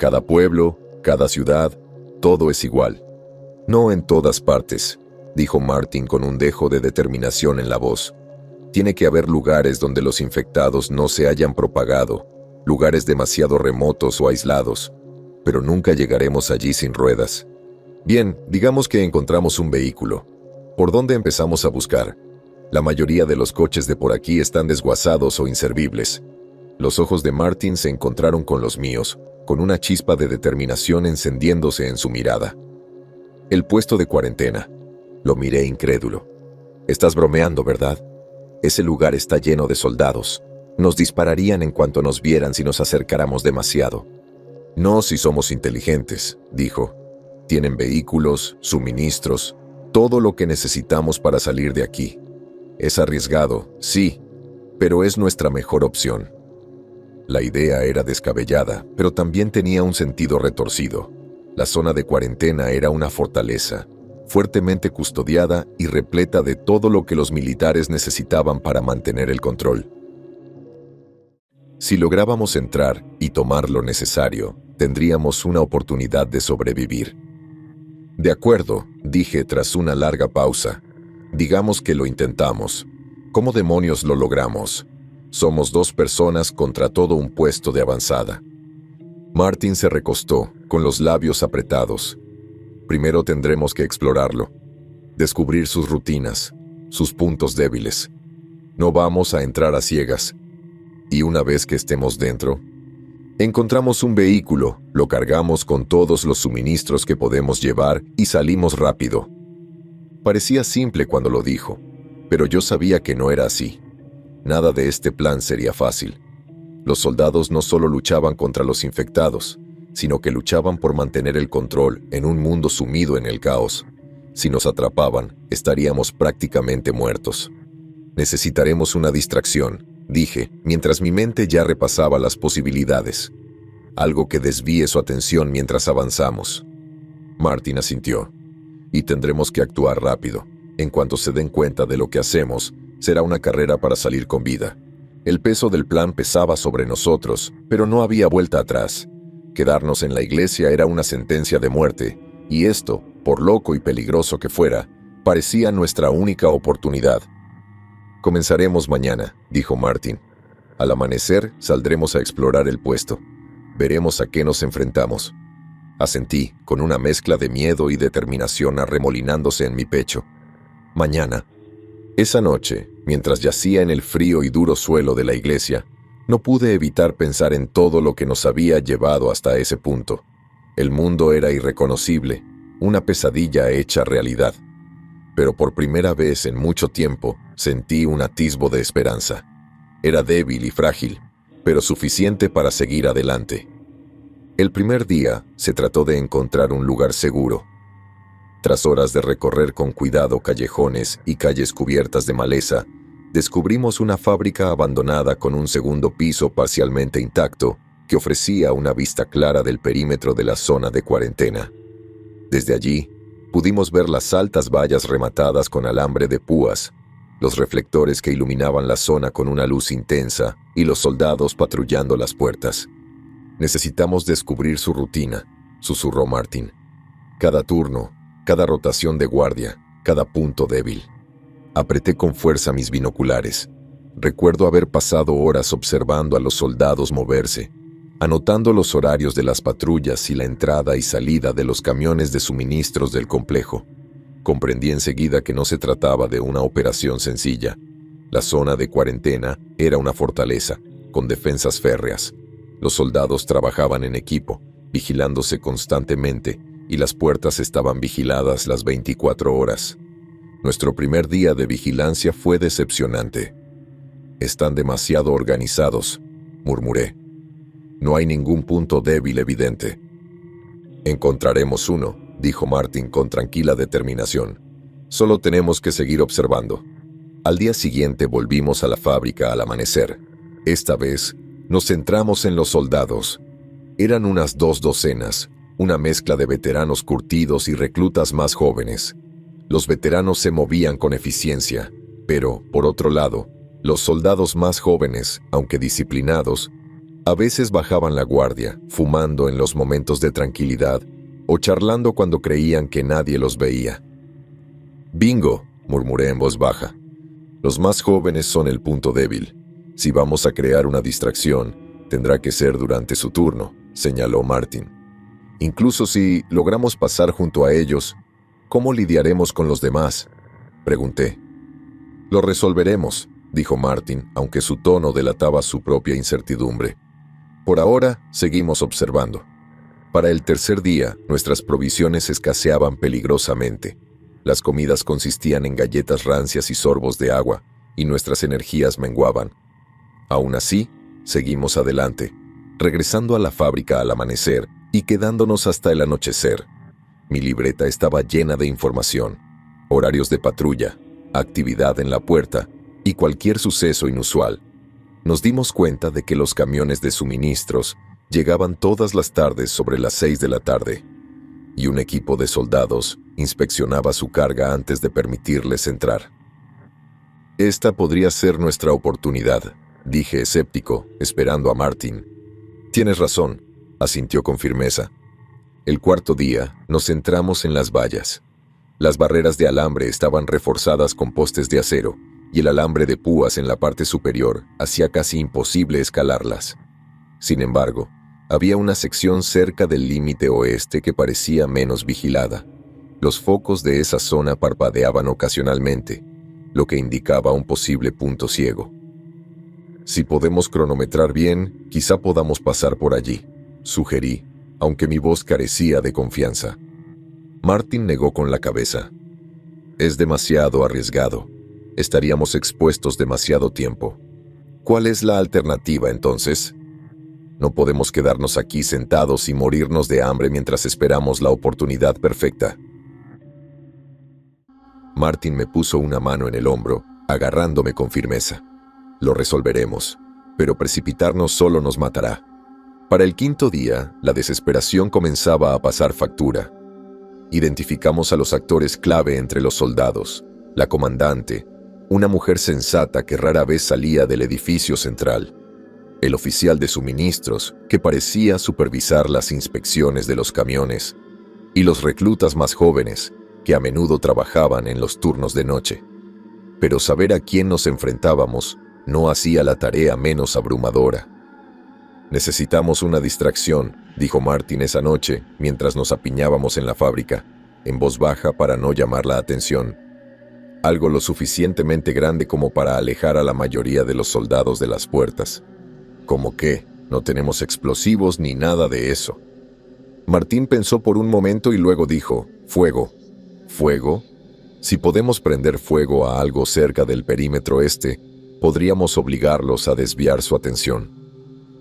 S1: Cada pueblo, cada ciudad, todo es igual. No en todas partes, dijo Martin con un dejo de determinación en la voz. Tiene que haber lugares donde los infectados no se hayan propagado, lugares demasiado remotos o aislados, pero nunca llegaremos allí sin ruedas. Bien, digamos que encontramos un vehículo. ¿Por dónde empezamos a buscar? La mayoría de los coches de por aquí están desguazados o inservibles. Los ojos de Martin se encontraron con los míos, con una chispa de determinación encendiéndose en su mirada. El puesto de cuarentena. Lo miré incrédulo. Estás bromeando, ¿verdad? Ese lugar está lleno de soldados. Nos dispararían en cuanto nos vieran si nos acercáramos demasiado. No si somos inteligentes, dijo. Tienen vehículos, suministros, todo lo que necesitamos para salir de aquí. Es arriesgado, sí, pero es nuestra mejor opción. La idea era descabellada, pero también tenía un sentido retorcido. La zona de cuarentena era una fortaleza, fuertemente custodiada y repleta de todo lo que los militares necesitaban para mantener el control. Si lográbamos entrar y tomar lo necesario, tendríamos una oportunidad de sobrevivir. De acuerdo, dije tras una larga pausa. Digamos que lo intentamos. ¿Cómo demonios lo logramos? Somos 2 personas contra todo un puesto de avanzada. Martin se recostó, con los labios apretados. Primero tendremos que explorarlo, descubrir sus rutinas, sus puntos débiles. No vamos a entrar a ciegas. Y una vez que estemos dentro, encontramos un vehículo, lo cargamos con todos los suministros que podemos llevar y salimos rápido. Parecía simple cuando lo dijo, pero yo sabía que no era así. Nada de este plan sería fácil. Los soldados no solo luchaban contra los infectados, sino que luchaban por mantener el control en un mundo sumido en el caos. Si nos atrapaban, estaríamos prácticamente muertos. Necesitaremos una distracción, dije, mientras mi mente ya repasaba las posibilidades. Algo que desvíe su atención mientras avanzamos. Martin asintió. Y tendremos que actuar rápido. En cuanto se den cuenta de lo que hacemos, será una carrera para salir con vida. El peso del plan pesaba sobre nosotros, pero no había vuelta atrás. Quedarnos en la iglesia era una sentencia de muerte, y esto, por loco y peligroso que fuera, parecía nuestra única oportunidad. Comenzaremos mañana, dijo Martin. Al amanecer saldremos a explorar el puesto. Veremos a qué nos enfrentamos. Asentí, con una mezcla de miedo y determinación arremolinándose en mi pecho. Mañana. Esa noche, mientras yacía en el frío y duro suelo de la iglesia, no pude evitar pensar en todo lo que nos había llevado hasta ese punto. El mundo era irreconocible, una pesadilla hecha realidad. Pero por primera vez en mucho tiempo sentí un atisbo de esperanza. Era débil y frágil, pero suficiente para seguir adelante. El primer día se trató de encontrar un lugar seguro. Tras horas de recorrer con cuidado callejones y calles cubiertas de maleza, descubrimos una fábrica abandonada con un segundo piso parcialmente intacto que ofrecía una vista clara del perímetro de la zona de cuarentena. Desde allí, pudimos ver las altas vallas rematadas con alambre de púas, los reflectores que iluminaban la zona con una luz intensa y los soldados patrullando las puertas. Necesitamos descubrir su rutina, susurró Martin. Cada turno, cada rotación de guardia, cada punto débil. Apreté con fuerza mis binoculares. Recuerdo haber pasado horas observando a los soldados moverse, anotando los horarios de las patrullas y la entrada y salida de los camiones de suministros del complejo. Comprendí enseguida que no se trataba de una operación sencilla. La zona de cuarentena era una fortaleza, con defensas férreas. Los soldados trabajaban en equipo, vigilándose constantemente, y las puertas estaban vigiladas las 24 horas. Nuestro primer día de vigilancia fue decepcionante. «Están demasiado organizados», murmuré. «No hay ningún punto débil evidente». «Encontraremos uno», dijo Martin con tranquila determinación. «Solo tenemos que seguir observando». Al día siguiente volvimos a la fábrica al amanecer. Esta vez nos centramos en los soldados. Eran unas 2 docenas, una mezcla de veteranos curtidos y reclutas más jóvenes. Los veteranos se movían con eficiencia, pero, por otro lado, los soldados más jóvenes, aunque disciplinados, a veces bajaban la guardia, fumando en los momentos de tranquilidad o charlando cuando creían que nadie los veía. «Bingo», murmuré en voz baja. «Los más jóvenes son el punto débil. Si vamos a crear una distracción, tendrá que ser durante su turno», señaló Martin. «Incluso si logramos pasar junto a ellos, ¿cómo lidiaremos con los demás?», pregunté. «Lo resolveremos», dijo Martin, aunque su tono delataba su propia incertidumbre. «Por ahora, seguimos observando». Para el tercer día, nuestras provisiones escaseaban peligrosamente. Las comidas consistían en galletas rancias y sorbos de agua, y nuestras energías menguaban. Aún así, seguimos adelante, regresando a la fábrica al amanecer y quedándonos hasta el anochecer. Mi libreta estaba llena de información, horarios de patrulla, actividad en la puerta y cualquier suceso inusual. Nos dimos cuenta de que los camiones de suministros llegaban todas las tardes sobre las 6 de la tarde, y un equipo de soldados inspeccionaba su carga antes de permitirles entrar. «Esta podría ser nuestra oportunidad», dije escéptico, esperando a Martin. «Tienes razón», asintió con firmeza. El cuarto día nos centramos en las vallas. Las barreras de alambre estaban reforzadas con postes de acero, y el alambre de púas en la parte superior hacía casi imposible escalarlas. Sin embargo, había una sección cerca del límite oeste que parecía menos vigilada. Los focos de esa zona parpadeaban ocasionalmente, lo que indicaba un posible punto ciego. «Si podemos cronometrar bien, quizá podamos pasar por allí», sugerí, aunque mi voz carecía de confianza. Martin negó con la cabeza. «Es demasiado arriesgado. Estaríamos expuestos demasiado tiempo». «¿Cuál es la alternativa, entonces?» «No podemos quedarnos aquí sentados y morirnos de hambre mientras esperamos la oportunidad perfecta». Martin me puso una mano en el hombro, agarrándome con firmeza. «Lo resolveremos, pero precipitarnos solo nos matará». Para el quinto día, la desesperación comenzaba a pasar factura. Identificamos a los actores clave entre los soldados: la comandante, una mujer sensata que rara vez salía del edificio central; el oficial de suministros, que parecía supervisar las inspecciones de los camiones; y los reclutas más jóvenes, que a menudo trabajaban en los turnos de noche. Pero saber a quién nos enfrentábamos no hacía la tarea menos abrumadora. «Necesitamos una distracción», dijo Martin esa noche mientras nos apiñábamos en la fábrica, en voz baja para no llamar la atención. «Algo lo suficientemente grande como para alejar a la mayoría de los soldados de las puertas». «¿Cómo qué? No tenemos explosivos ni nada de eso». Martín pensó por un momento y luego dijo: «Fuego». «¿Fuego? Si podemos prender fuego a algo cerca del perímetro este, podríamos obligarlos a desviar su atención».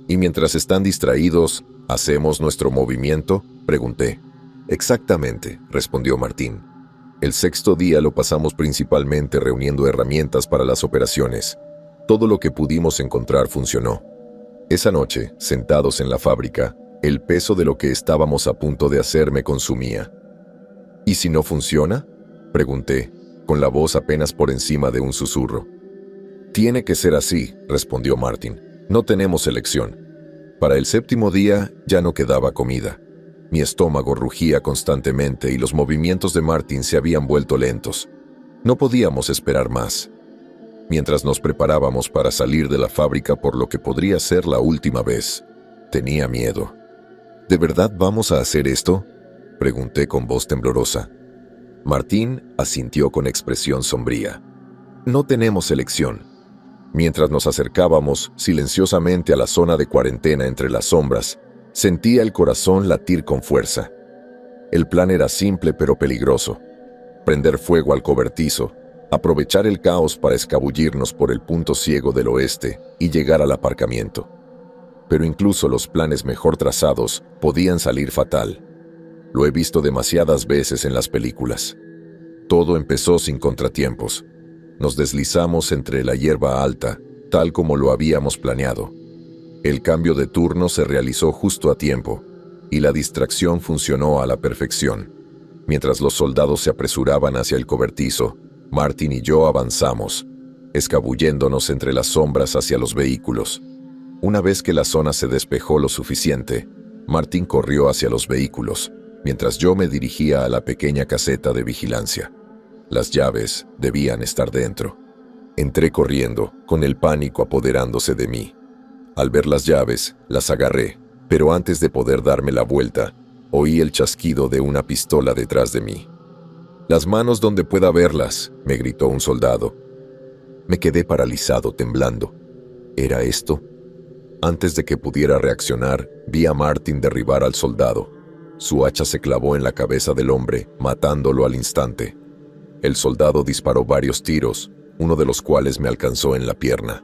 S1: «¿Y mientras están distraídos, hacemos nuestro movimiento?», pregunté. «Exactamente», respondió Martín. «El sexto día lo pasamos principalmente reuniendo herramientas para las operaciones. Todo lo que pudimos encontrar funcionó. Esa noche, sentados en la fábrica, el peso de lo que estábamos a punto de hacer me consumía». «¿Y si no funciona?», pregunté, con la voz apenas por encima de un susurro. «Tiene que ser así», respondió Martin. «No tenemos elección». Para el séptimo día ya no quedaba comida. Mi estómago rugía constantemente y los movimientos de Martin se habían vuelto lentos. No podíamos esperar más. Mientras nos preparábamos para salir de la fábrica por lo que podría ser la última vez, tenía miedo. «¿De verdad vamos a hacer esto?», pregunté con voz temblorosa. Martín asintió con expresión sombría. «No tenemos elección». Mientras nos acercábamos silenciosamente a la zona de cuarentena entre las sombras, sentía el corazón latir con fuerza. El plan era simple pero peligroso: prender fuego al cobertizo, aprovechar el caos para escabullirnos por el punto ciego del oeste y llegar al aparcamiento. Pero incluso los planes mejor trazados podían salir fatal. Lo he visto demasiadas veces en las películas. Todo empezó sin contratiempos. Nos deslizamos entre la hierba alta, tal como lo habíamos planeado. El cambio de turno se realizó justo a tiempo, y la distracción funcionó a la perfección. Mientras los soldados se apresuraban hacia el cobertizo, Martin y yo avanzamos, escabulléndonos entre las sombras hacia los vehículos. Una vez que la zona se despejó lo suficiente, Martin corrió hacia los vehículos, mientras yo me dirigía a la pequeña caseta de vigilancia. Las llaves debían estar dentro. Entré corriendo, con el pánico apoderándose de mí. Al ver las llaves, las agarré, pero antes de poder darme la vuelta, oí el chasquido de una pistola detrás de mí. «Las manos donde pueda verlas», me gritó un soldado. Me quedé paralizado, temblando. ¿Era esto? Antes de que pudiera reaccionar, vi a Martin derribar al soldado. Su hacha se clavó en la cabeza del hombre, matándolo al instante. El soldado disparó varios tiros, uno de los cuales me alcanzó en la pierna.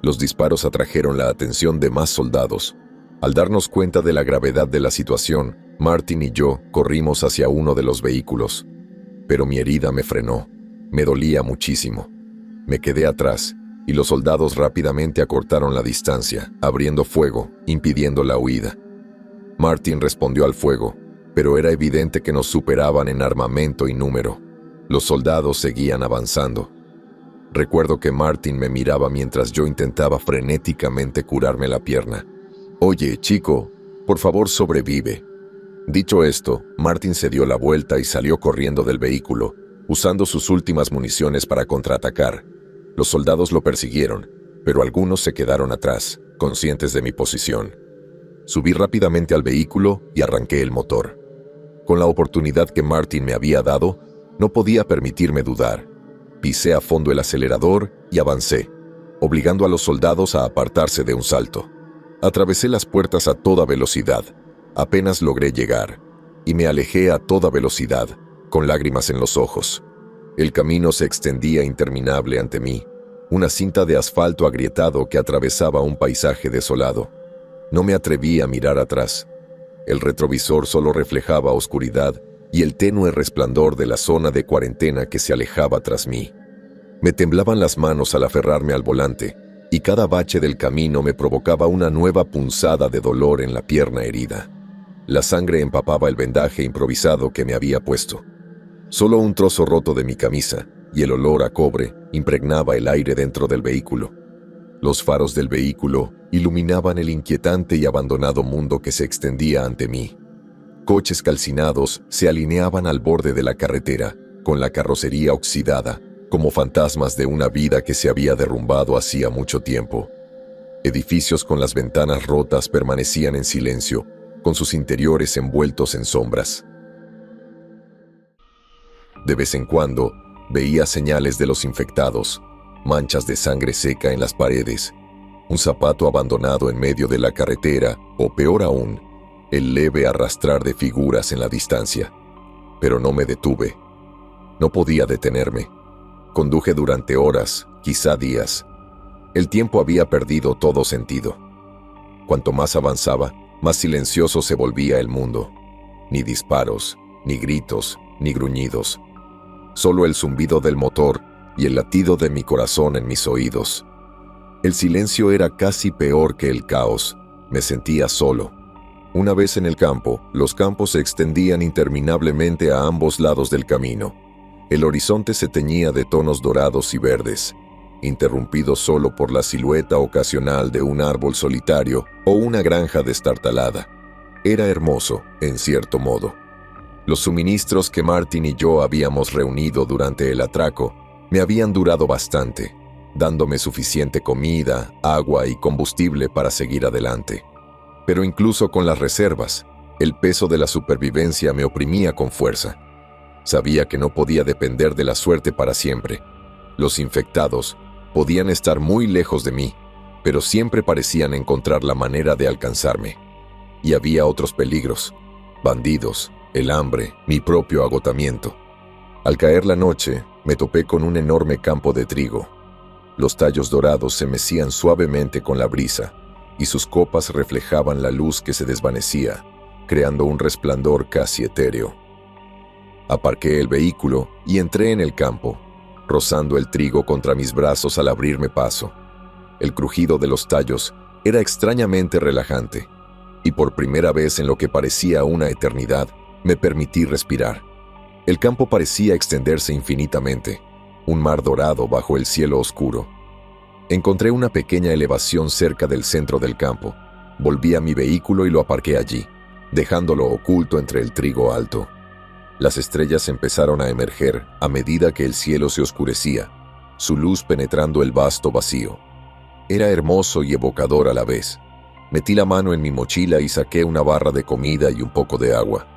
S1: Los disparos atrajeron la atención de más soldados. Al darnos cuenta de la gravedad de la situación, Martin y yo corrimos hacia uno de los vehículos. Pero mi herida me frenó. Me dolía muchísimo. Me quedé atrás, y los soldados rápidamente acortaron la distancia, abriendo fuego, impidiendo la huida. Martin respondió al fuego, pero era evidente que nos superaban en armamento y número. Los soldados seguían avanzando. Recuerdo que Martin me miraba mientras yo intentaba frenéticamente curarme la pierna. «Oye, chico, por favor sobrevive». Dicho esto, Martin se dio la vuelta y salió corriendo del vehículo, usando sus últimas municiones para contraatacar. Los soldados lo persiguieron, pero algunos se quedaron atrás, conscientes de mi posición. Subí rápidamente al vehículo y arranqué el motor. Con la oportunidad que Martin me había dado, no podía permitirme dudar. Pisé a fondo el acelerador y avancé, obligando a los soldados a apartarse de un salto. Atravesé las puertas a toda velocidad. Apenas logré llegar, y me alejé a toda velocidad, con lágrimas en los ojos. El camino se extendía interminable ante mí, una cinta de asfalto agrietado que atravesaba un paisaje desolado. No me atreví a mirar atrás. El retrovisor solo reflejaba oscuridad y el tenue resplandor de la zona de cuarentena que se alejaba tras mí. Me temblaban las manos al aferrarme al volante, y cada bache del camino me provocaba una nueva punzada de dolor en la pierna herida. La sangre empapaba el vendaje improvisado que me había puesto. Solo un trozo roto de mi camisa y el olor a cobre impregnaba el aire dentro del vehículo. Los faros del vehículo iluminaban el inquietante y abandonado mundo que se extendía ante mí. Coches calcinados se alineaban al borde de la carretera, con la carrocería oxidada, como fantasmas de una vida que se había derrumbado hacía mucho tiempo. Edificios con las ventanas rotas permanecían en silencio, con sus interiores envueltos en sombras. De vez en cuando, veía señales de los infectados, manchas de sangre seca en las paredes, un zapato abandonado en medio de la carretera, o peor aún, el leve arrastrar de figuras en la distancia. Pero no me detuve. No podía detenerme. Conduje durante horas, quizá días. El tiempo había perdido todo sentido. Cuanto más avanzaba, más silencioso se volvía el mundo. Ni disparos, ni gritos, ni gruñidos. Solo el zumbido del motor y el latido de mi corazón en mis oídos. El silencio era casi peor que el caos. Me sentía solo. Una vez en el campo, los campos se extendían interminablemente a ambos lados del camino. El horizonte se teñía de tonos dorados y verdes, interrumpido solo por la silueta ocasional de un árbol solitario o una granja destartalada. Era hermoso, en cierto modo. Los suministros que Martin y yo habíamos reunido durante el atraco me habían durado bastante, dándome suficiente comida, agua y combustible para seguir adelante. Pero incluso con las reservas, el peso de la supervivencia me oprimía con fuerza. Sabía que no podía depender de la suerte para siempre. Los infectados podían estar muy lejos de mí, pero siempre parecían encontrar la manera de alcanzarme. Y había otros peligros: bandidos, el hambre, mi propio agotamiento. Al caer la noche, me topé con un enorme campo de trigo. Los tallos dorados se mecían suavemente con la brisa, y sus copas reflejaban la luz que se desvanecía, creando un resplandor casi etéreo. Aparqué el vehículo y entré en el campo, rozando el trigo contra mis brazos al abrirme paso. El crujido de los tallos era extrañamente relajante, y por primera vez en lo que parecía una eternidad, me permití respirar. El campo parecía extenderse infinitamente, un mar dorado bajo el cielo oscuro. Encontré una pequeña elevación cerca del centro del campo. Volví a mi vehículo y lo aparqué allí, dejándolo oculto entre el trigo alto. Las estrellas empezaron a emerger a medida que el cielo se oscurecía, su luz penetrando el vasto vacío. Era hermoso y evocador a la vez. Metí la mano en mi mochila y saqué una barra de comida y un poco de agua.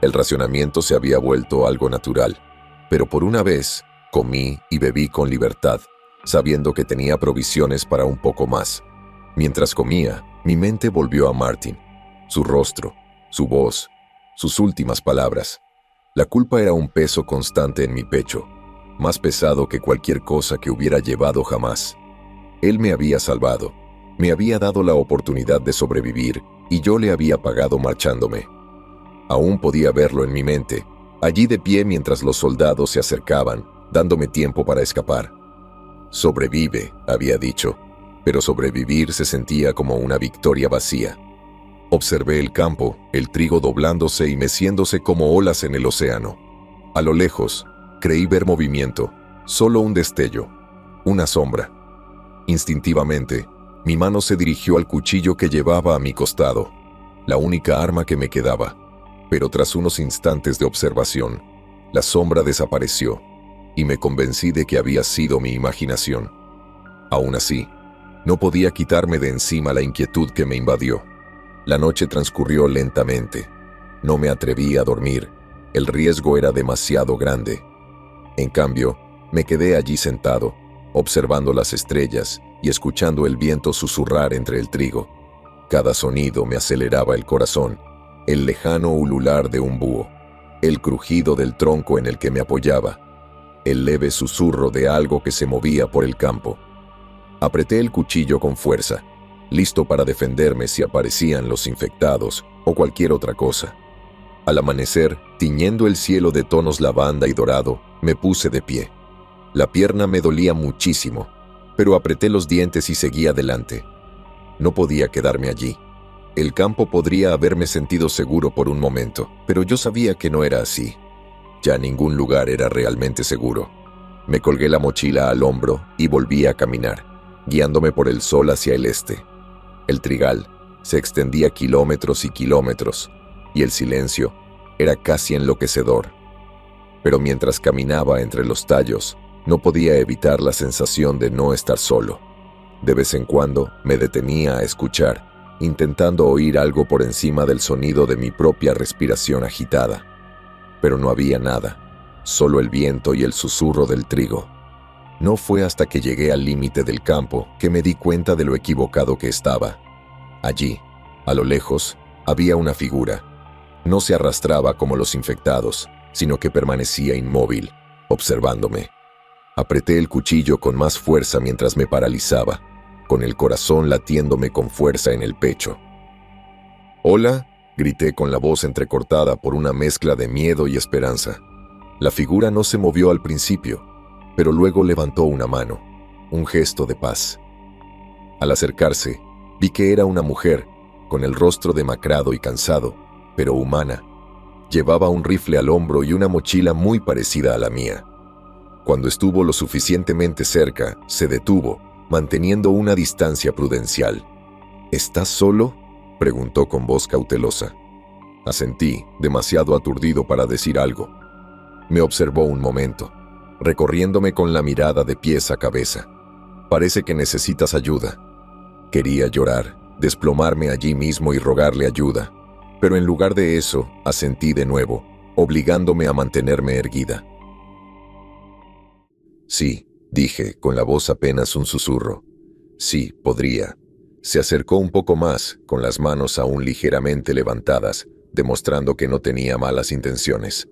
S1: El racionamiento se había vuelto algo natural, pero por una vez comí y bebí con libertad, sabiendo que tenía provisiones para un poco más. Mientras comía, mi mente volvió a Martin, su rostro, su voz, sus últimas palabras. La culpa era un peso constante en mi pecho, más pesado que cualquier cosa que hubiera llevado jamás. Él me había salvado, me había dado la oportunidad de sobrevivir y yo le había pagado marchándome. Aún podía verlo en mi mente, allí de pie mientras los soldados se acercaban, dándome tiempo para escapar. Sobrevive, había dicho, pero sobrevivir se sentía como una victoria vacía. Observé el campo, el trigo doblándose y meciéndose como olas en el océano. A lo lejos, creí ver movimiento, solo un destello, una sombra. Instintivamente, mi mano se dirigió al cuchillo que llevaba a mi costado, la única arma que me quedaba. Pero tras unos instantes de observación, la sombra desapareció y me convencí de que había sido mi imaginación. Aún así, no podía quitarme de encima la inquietud que me invadió. La noche transcurrió lentamente. No me atreví a dormir. El riesgo era demasiado grande. En cambio, me quedé allí sentado, observando las estrellas y escuchando el viento susurrar entre el trigo. Cada sonido me aceleraba el corazón. El lejano ulular de un búho, el crujido del tronco en el que me apoyaba, el leve susurro de algo que se movía por el campo. Apreté el cuchillo con fuerza, listo para defenderme si aparecían los infectados o cualquier otra cosa. Al amanecer, tiñendo el cielo de tonos lavanda y dorado, me puse de pie. La pierna me dolía muchísimo, pero apreté los dientes y seguí adelante. No podía quedarme allí. El campo podría haberme sentido seguro por un momento, pero yo sabía que no era así. Ya ningún lugar era realmente seguro. Me colgué la mochila al hombro y volví a caminar, guiándome por el sol hacia el este. El trigal se extendía kilómetros y kilómetros, y el silencio era casi enloquecedor. Pero mientras caminaba entre los tallos, no podía evitar la sensación de no estar solo. De vez en cuando me detenía a escuchar, intentando oír algo por encima del sonido de mi propia respiración agitada. Pero no había nada, solo el viento y el susurro del trigo. No fue hasta que llegué al límite del campo que me di cuenta de lo equivocado que estaba. Allí, a lo lejos, había una figura. No se arrastraba como los infectados, sino que permanecía inmóvil, observándome. Apreté el cuchillo con más fuerza mientras me paralizaba, con el corazón latiéndome con fuerza en el pecho. «¡Hola!», grité con la voz entrecortada por una mezcla de miedo y esperanza. La figura no se movió al principio, pero luego levantó una mano, un gesto de paz. Al acercarse, vi que era una mujer, con el rostro demacrado y cansado, pero humana. Llevaba un rifle al hombro y una mochila muy parecida a la mía. Cuando estuvo lo suficientemente cerca, se detuvo, manteniendo una distancia prudencial. «¿Estás solo?», preguntó con voz cautelosa. Asentí, demasiado aturdido para decir algo. Me observó un momento, recorriéndome con la mirada de pies a cabeza. «Parece que necesitas ayuda». Quería llorar, desplomarme allí mismo y rogarle ayuda, pero en lugar de eso, asentí de nuevo, obligándome a mantenerme erguida. «Sí», dije, con la voz apenas un susurro. «Sí, podría». Se acercó un poco más, con las manos aún ligeramente levantadas, demostrando que no tenía malas intenciones.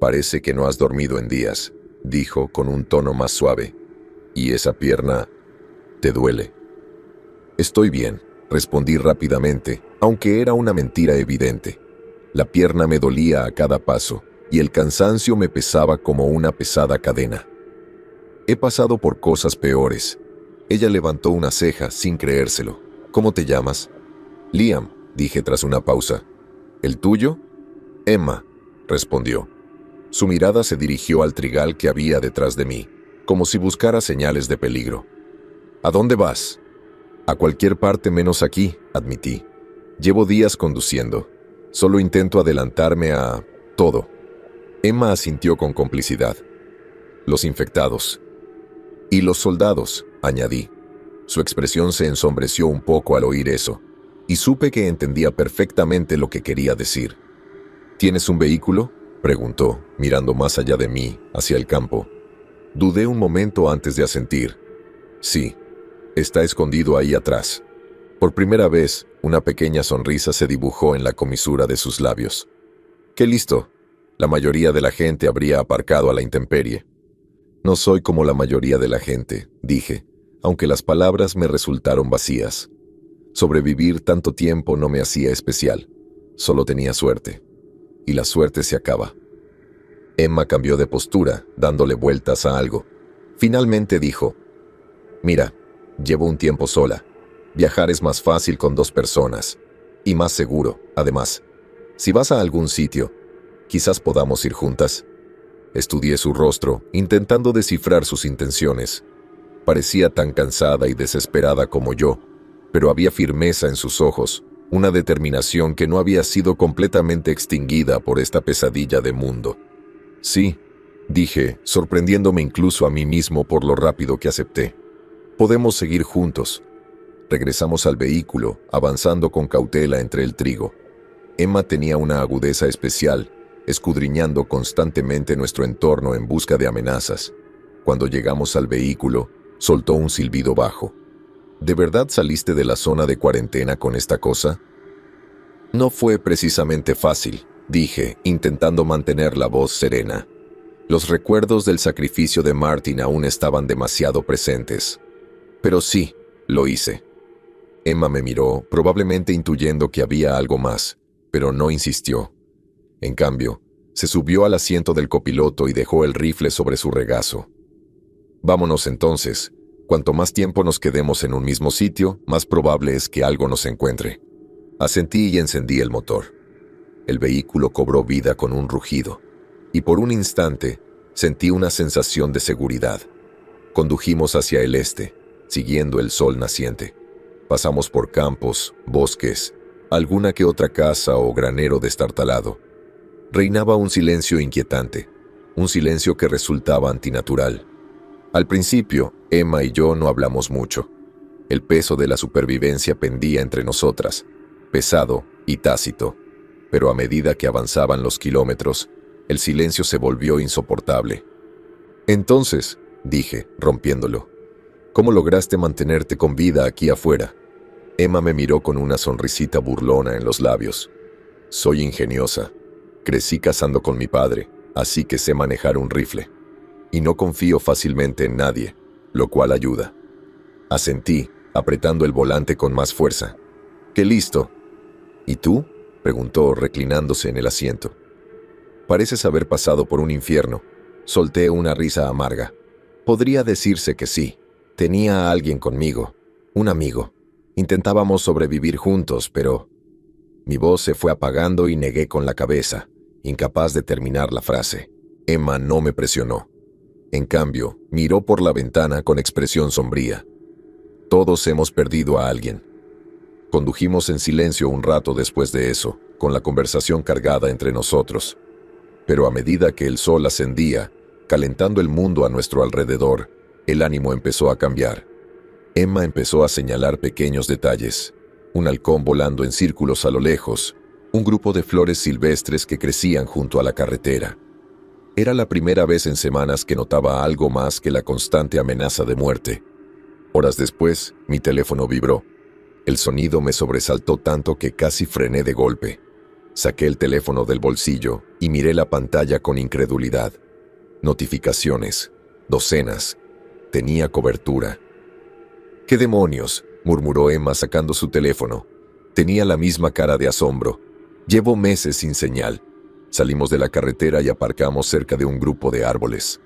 S1: «Parece que no has dormido en días», dijo con un tono más suave. «¿Y esa pierna te duele?» «Estoy bien», respondí rápidamente, aunque era una mentira evidente. La pierna me dolía a cada paso, y el cansancio me pesaba como una pesada cadena. «He pasado por cosas peores». Ella levantó una ceja sin creérselo. «¿Cómo te llamas?» «Liam», dije tras una pausa. «¿El tuyo?» «Emma», respondió. Su mirada se dirigió al trigal que había detrás de mí, como si buscara señales de peligro. «¿A dónde vas?» «A cualquier parte menos aquí», admití. «Llevo días conduciendo. Solo intento adelantarme a todo». Emma asintió con complicidad. «Los infectados». «Y los soldados», añadí. Su expresión se ensombreció un poco al oír eso, y supe que entendía perfectamente lo que quería decir. «¿Tienes un vehículo?», preguntó, mirando más allá de mí, hacia el campo. Dudé un momento antes de asentir. «Sí, está escondido ahí atrás». Por primera vez, una pequeña sonrisa se dibujó en la comisura de sus labios. «¡Qué listo! La mayoría de la gente habría aparcado a la intemperie». «No soy como la mayoría de la gente», dije, aunque las palabras me resultaron vacías. Sobrevivir tanto tiempo no me hacía especial, solo tenía suerte. Y la suerte se acaba. Emma cambió de postura, dándole vueltas a algo. Finalmente dijo: «Mira, llevo un tiempo sola. Viajar es más fácil con 2 personas. Y más seguro, además. Si vas a algún sitio, quizás podamos ir juntas». Estudié su rostro, intentando descifrar sus intenciones. Parecía tan cansada y desesperada como yo, pero había firmeza en sus ojos, una determinación que no había sido completamente extinguida por esta pesadilla de mundo. «Sí», dije, sorprendiéndome incluso a mí mismo por lo rápido que acepté. «Podemos seguir juntos». Regresamos al vehículo, avanzando con cautela entre el trigo. Emma tenía una agudeza especial, escudriñando constantemente nuestro entorno en busca de amenazas. Cuando llegamos al vehículo, soltó un silbido bajo. «¿De verdad saliste de la zona de cuarentena con esta cosa?» «No fue precisamente fácil», dije, intentando mantener la voz serena. Los recuerdos del sacrificio de Martin aún estaban demasiado presentes. «Pero sí, lo hice». Emma me miró, probablemente intuyendo que había algo más, pero no insistió. En cambio, se subió al asiento del copiloto y dejó el rifle sobre su regazo. «Vámonos entonces. Cuanto más tiempo nos quedemos en un mismo sitio, más probable es que algo nos encuentre». Asentí y encendí el motor. El vehículo cobró vida con un rugido, y por un instante sentí una sensación de seguridad. Condujimos hacia el este, siguiendo el sol naciente. Pasamos por campos, bosques, alguna que otra casa o granero destartalado. Reinaba un silencio inquietante, un silencio que resultaba antinatural. Al principio, Emma y yo no hablamos mucho. El peso de la supervivencia pendía entre nosotras, pesado y tácito. Pero a medida que avanzaban los kilómetros, el silencio se volvió insoportable. «Entonces», dije, rompiéndolo, «¿cómo lograste mantenerte con vida aquí afuera?» Emma me miró con una sonrisita burlona en los labios. «Soy ingeniosa. Crecí cazando con mi padre, así que sé manejar un rifle. Y no confío fácilmente en nadie, lo cual ayuda». Asentí, apretando el volante con más fuerza. «¡Qué listo!» «¿Y tú?», preguntó, reclinándose en el asiento. «Pareces haber pasado por un infierno». Solté una risa amarga. Podría decirse que sí. Tenía a alguien conmigo, un amigo. Intentábamos sobrevivir juntos, pero... Mi voz se fue apagando y negué con la cabeza, incapaz de terminar la frase. Emma no me presionó. En cambio, miró por la ventana con expresión sombría. «Todos hemos perdido a alguien». Condujimos en silencio un rato después de eso, con la conversación cargada entre nosotros. Pero a medida que el sol ascendía, calentando el mundo a nuestro alrededor, el ánimo empezó a cambiar. Emma empezó a señalar pequeños detalles. Un halcón volando en círculos a lo lejos, un grupo de flores silvestres que crecían junto a la carretera. Era la primera vez en semanas que notaba algo más que la constante amenaza de muerte. Horas después, mi teléfono vibró. El sonido me sobresaltó tanto que casi frené de golpe. Saqué el teléfono del bolsillo y miré la pantalla con incredulidad. Notificaciones, docenas. Tenía cobertura. «¿Qué demonios?», murmuró Emma sacando su teléfono. Tenía la misma cara de asombro. «Llevo meses sin señal». Salimos de la carretera y aparcamos cerca de un grupo de árboles.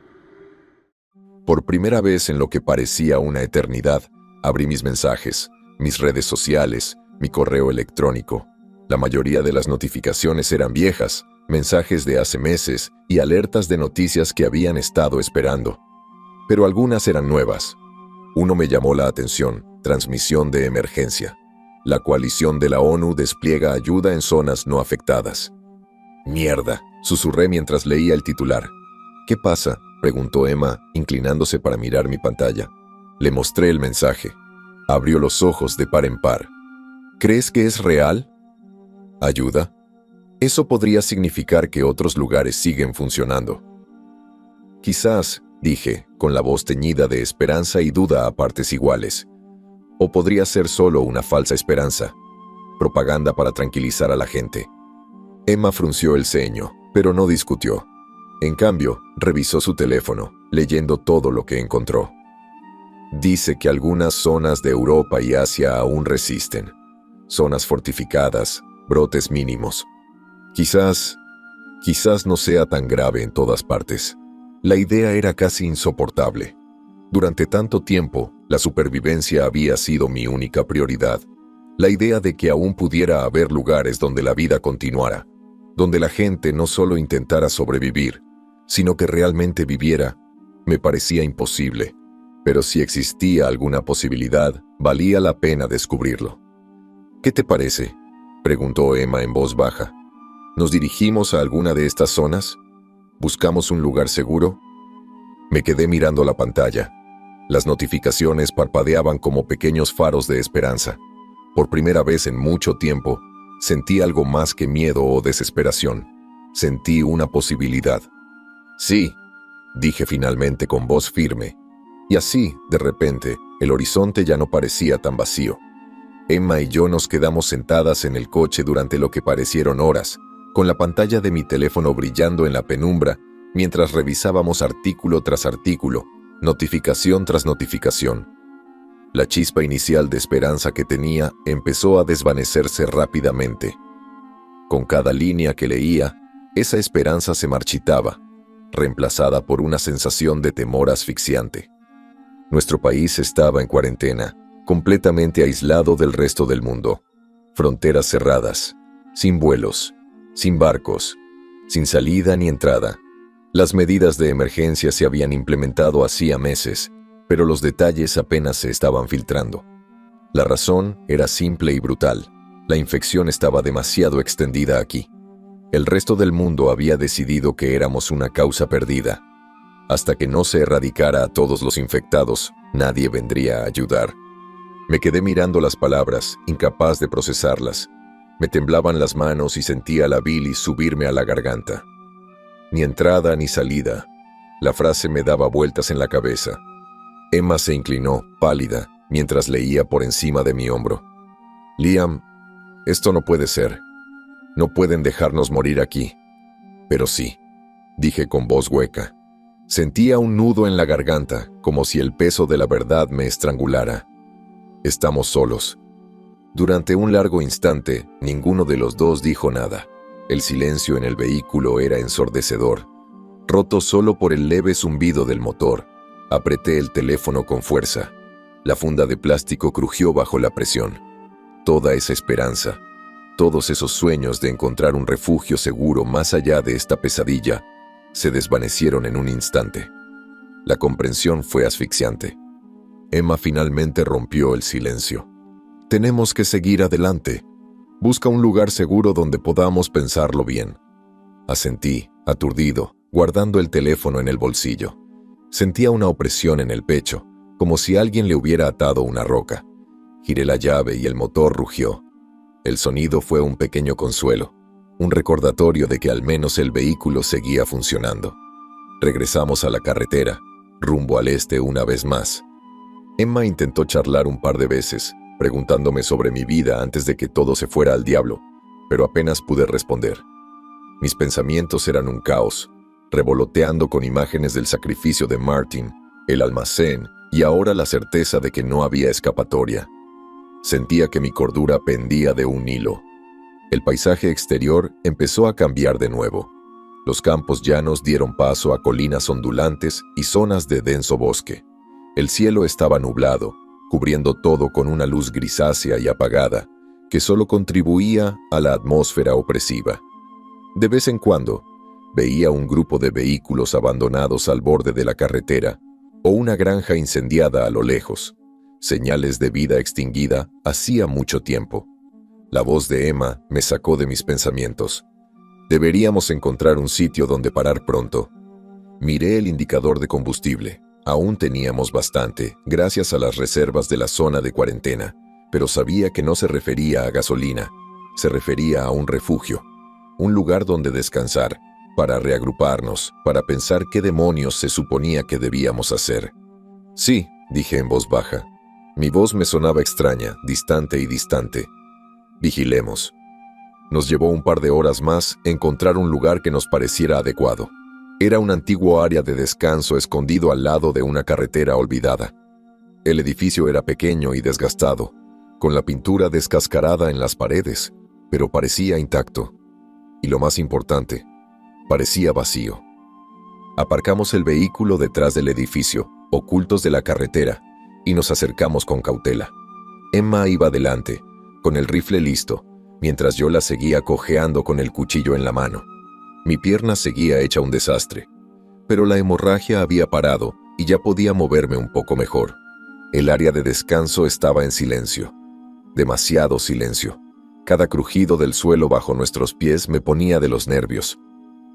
S1: Por primera vez en lo que parecía una eternidad, abrí mis mensajes, mis redes sociales, mi correo electrónico. La mayoría de las notificaciones eran viejas, mensajes de hace meses y alertas de noticias que habían estado esperando. Pero algunas eran nuevas. Uno me llamó la atención: transmisión de emergencia. La coalición de la ONU despliega ayuda en zonas no afectadas. «Mierda», susurré mientras leía el titular. «¿Qué pasa?», preguntó Emma, inclinándose para mirar mi pantalla. Le mostré el mensaje. Abrió los ojos de par en par. «¿Crees que es real?». «¿Ayuda?». «Eso podría significar que otros lugares siguen funcionando». «Quizás», dije, con la voz teñida de esperanza y duda a partes iguales. «O podría ser solo una falsa esperanza. Propaganda para tranquilizar a la gente». Emma frunció el ceño, pero no discutió. En cambio, revisó su teléfono, leyendo todo lo que encontró. «Dice que algunas zonas de Europa y Asia aún resisten. Zonas fortificadas, brotes mínimos. Quizás no sea tan grave en todas partes». La idea era casi insoportable. Durante tanto tiempo, la supervivencia había sido mi única prioridad. La idea de que aún pudiera haber lugares donde la vida continuara, donde la gente no solo intentara sobrevivir, sino que realmente viviera, me parecía imposible. Pero si existía alguna posibilidad, valía la pena descubrirlo. «¿Qué te parece?», preguntó Emma en voz baja. «¿Nos dirigimos a alguna de estas zonas? ¿Buscamos un lugar seguro?». Me quedé mirando la pantalla. Las notificaciones parpadeaban como pequeños faros de esperanza. Por primera vez en mucho tiempo, sentí algo más que miedo o desesperación. Sentí una posibilidad. «Sí», dije finalmente con voz firme. Y así, de repente, el horizonte ya no parecía tan vacío. Emma y yo nos quedamos sentadas en el coche durante lo que parecieron horas, con la pantalla de mi teléfono brillando en la penumbra, mientras revisábamos artículo tras artículo, notificación tras notificación. La chispa inicial de esperanza que tenía empezó a desvanecerse rápidamente. Con cada línea que leía, esa esperanza se marchitaba, reemplazada por una sensación de temor asfixiante. Nuestro país estaba en cuarentena, completamente aislado del resto del mundo. Fronteras cerradas, sin vuelos, sin barcos, sin salida ni entrada. Las medidas de emergencia se habían implementado hacía meses, pero los detalles apenas se estaban filtrando. La razón era simple y brutal. La infección estaba demasiado extendida aquí. El resto del mundo había decidido que éramos una causa perdida. Hasta que no se erradicara a todos los infectados, nadie vendría a ayudar. Me quedé mirando las palabras, incapaz de procesarlas. Me temblaban las manos y sentía la bilis subirme a la garganta. Ni entrada ni salida. La frase me daba vueltas en la cabeza. Emma se inclinó, pálida, mientras leía por encima de mi hombro. «Liam, esto no puede ser. No pueden dejarnos morir aquí». «Pero sí», dije con voz hueca. Sentía un nudo en la garganta, como si el peso de la verdad me estrangulara. «Estamos solos». Durante un largo instante, ninguno de los dos dijo nada. El silencio en el vehículo era ensordecedor, roto solo por el leve zumbido del motor. Apreté el teléfono con fuerza. La funda de plástico crujió bajo la presión. Toda esa esperanza, todos esos sueños de encontrar un refugio seguro más allá de esta pesadilla, se desvanecieron en un instante. La comprensión fue asfixiante. Emma finalmente rompió el silencio. «Tenemos que seguir adelante. Busca un lugar seguro donde podamos pensarlo bien». Asentí, aturdido, guardando el teléfono en el bolsillo. Sentía una opresión en el pecho, como si alguien le hubiera atado una roca. Giré la llave y el motor rugió. El sonido fue un pequeño consuelo, un recordatorio de que al menos el vehículo seguía funcionando. Regresamos a la carretera, rumbo al este una vez más. Emma intentó charlar un par de veces, preguntándome sobre mi vida antes de que todo se fuera al diablo, pero apenas pude responder. Mis pensamientos eran un caos, revoloteando con imágenes del sacrificio de Martin, el almacén y ahora la certeza de que no había escapatoria. Sentía que mi cordura pendía de un hilo. El paisaje exterior empezó a cambiar de nuevo. Los campos llanos dieron paso a colinas ondulantes y zonas de denso bosque. El cielo estaba nublado, cubriendo todo con una luz grisácea y apagada, que solo contribuía a la atmósfera opresiva. De vez en cuando, veía un grupo de vehículos abandonados al borde de la carretera o una granja incendiada a lo lejos, señales de vida extinguida hacía mucho tiempo. La voz de Emma me sacó de mis pensamientos. Deberíamos encontrar un sitio donde parar pronto. Miré el indicador de combustible. Aún teníamos bastante, gracias a las reservas de la zona de cuarentena, pero sabía que no se refería a gasolina, se refería a un refugio, un lugar donde descansar, para reagruparnos, para pensar qué demonios se suponía que debíamos hacer. Sí, dije en voz baja. Mi voz me sonaba extraña, distante y distante. Vigilemos. Nos llevó un par de horas más encontrar un lugar que nos pareciera adecuado. Era un antiguo área de descanso escondido al lado de una carretera olvidada. El edificio era pequeño y desgastado, con la pintura descascarada en las paredes, pero parecía intacto. Y lo más importante, parecía vacío. Aparcamos el vehículo detrás del edificio, ocultos de la carretera, y nos acercamos con cautela. Emma iba delante, con el rifle listo, mientras yo la seguía cojeando con el cuchillo en la mano. Mi pierna seguía hecha un desastre, pero la hemorragia había parado y ya podía moverme un poco mejor. El área de descanso estaba en silencio. Demasiado silencio. Cada crujido del suelo bajo nuestros pies me ponía de los nervios.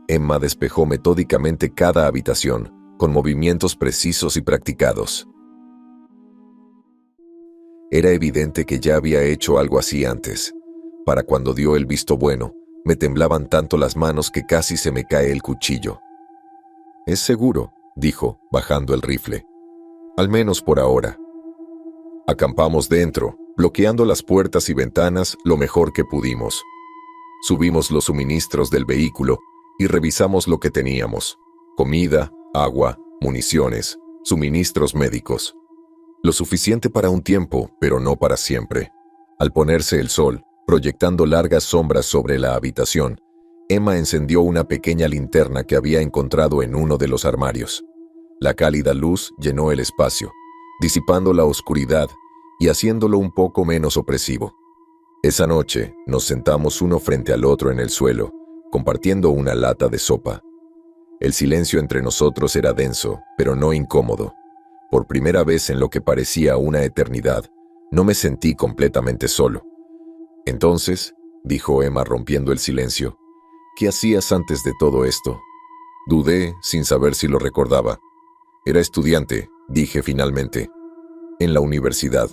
S1: Emma despejó metódicamente cada habitación, con movimientos precisos y practicados. Era evidente que ya había hecho algo así antes. Para cuando dio el visto bueno, me temblaban tanto las manos que casi se me cae el cuchillo. «Es seguro», dijo, bajando el rifle. «Al menos por ahora». Acampamos dentro, bloqueando las puertas y ventanas lo mejor que pudimos. Subimos los suministros del vehículo y revisamos lo que teníamos: comida, agua, municiones, suministros médicos. Lo suficiente para un tiempo, pero no para siempre. Al ponerse el sol, proyectando largas sombras sobre la habitación, Emma encendió una pequeña linterna que había encontrado en uno de los armarios. La cálida luz llenó el espacio, disipando la oscuridad y haciéndolo un poco menos opresivo. Esa noche nos sentamos uno frente al otro en el suelo, compartiendo una lata de sopa. El silencio entre nosotros era denso, pero no incómodo. Por primera vez en lo que parecía una eternidad, no me sentí completamente solo. «Entonces», dijo Emma rompiendo el silencio, «¿qué hacías antes de todo esto?» Dudé, sin saber si lo recordaba. «Era estudiante», dije finalmente. «En la universidad.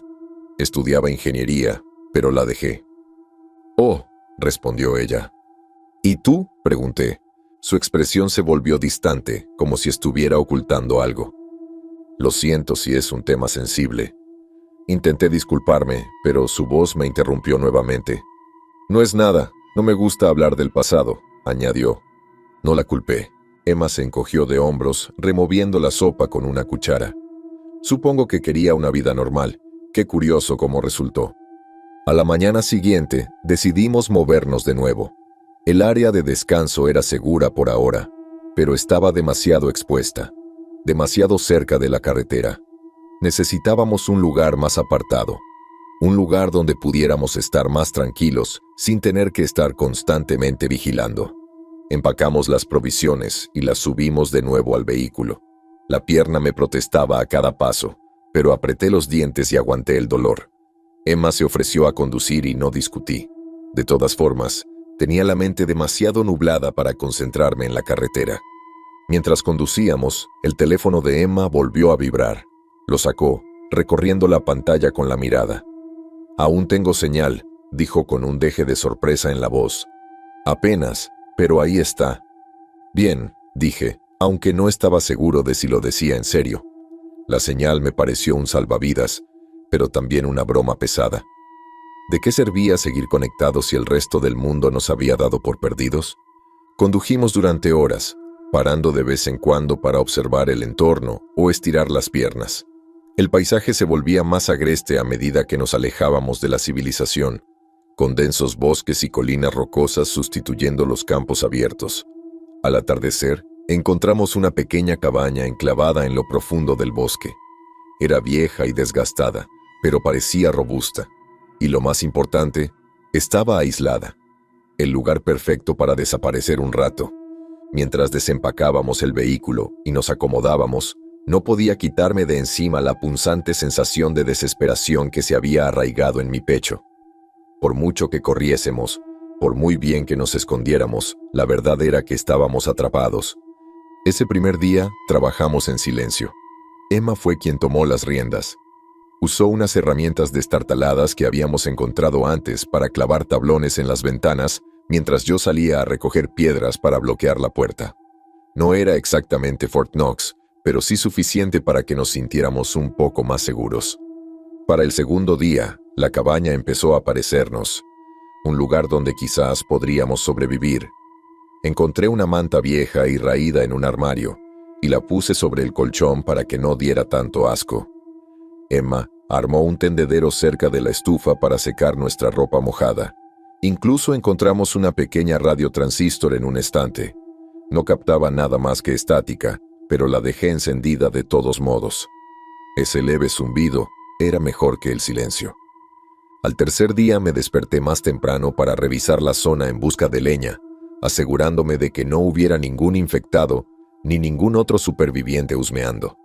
S1: Estudiaba ingeniería, pero la dejé». «Oh», respondió ella. «¿Y tú?», pregunté. Su expresión se volvió distante, como si estuviera ocultando algo. «Lo siento si es un tema sensible». Intenté disculparme, pero su voz me interrumpió nuevamente. «No es nada, no me gusta hablar del pasado», añadió. No la culpé. Emma se encogió de hombros, removiendo la sopa con una cuchara. Supongo que quería una vida normal. Qué curioso cómo resultó. A la mañana siguiente, decidimos movernos de nuevo. El área de descanso era segura por ahora, pero estaba demasiado expuesta, demasiado cerca de la carretera. Necesitábamos un lugar más apartado, un lugar donde pudiéramos estar más tranquilos sin tener que estar constantemente vigilando. Empacamos las provisiones y las subimos de nuevo al vehículo. La pierna me protestaba a cada paso, pero apreté los dientes y aguanté el dolor. Emma se ofreció a conducir y no discutí. De todas formas, tenía la mente demasiado nublada para concentrarme en la carretera. Mientras conducíamos, el teléfono de Emma volvió a vibrar. Lo sacó, recorriendo la pantalla con la mirada. «Aún tengo señal», dijo con un deje de sorpresa en la voz. «Apenas, pero ahí está». «Bien», dije, aunque no estaba seguro de si lo decía en serio. La señal me pareció un salvavidas, pero también una broma pesada. ¿De qué servía seguir conectados si el resto del mundo nos había dado por perdidos? Condujimos durante horas, parando de vez en cuando para observar el entorno o estirar las piernas. El paisaje se volvía más agreste a medida que nos alejábamos de la civilización, con densos bosques y colinas rocosas sustituyendo los campos abiertos. Al atardecer, encontramos una pequeña cabaña enclavada en lo profundo del bosque. Era vieja y desgastada, pero parecía robusta. Y lo más importante, estaba aislada. El lugar perfecto para desaparecer un rato. Mientras desempacábamos el vehículo y nos acomodábamos, no podía quitarme de encima la punzante sensación de desesperación que se había arraigado en mi pecho. Por mucho que corriésemos, por muy bien que nos escondiéramos, la verdad era que estábamos atrapados. Ese primer día trabajamos en silencio. Emma fue quien tomó las riendas. Usó unas herramientas destartaladas que habíamos encontrado antes para clavar tablones en las ventanas, mientras yo salía a recoger piedras para bloquear la puerta. No era exactamente Fort Knox, pero sí suficiente para que nos sintiéramos un poco más seguros. Para el segundo día, la cabaña empezó a parecernos un lugar donde quizás podríamos sobrevivir. Encontré una manta vieja y raída en un armario, y la puse sobre el colchón para que no diera tanto asco. Emma armó un tendedero cerca de la estufa para secar nuestra ropa mojada. Incluso encontramos una pequeña radiotransistor en un estante. No captaba nada más que estática, pero la dejé encendida de todos modos. Ese leve zumbido era mejor que el silencio. Al tercer día me desperté más temprano para revisar la zona en busca de leña, asegurándome de que no hubiera ningún infectado ni ningún otro superviviente husmeando.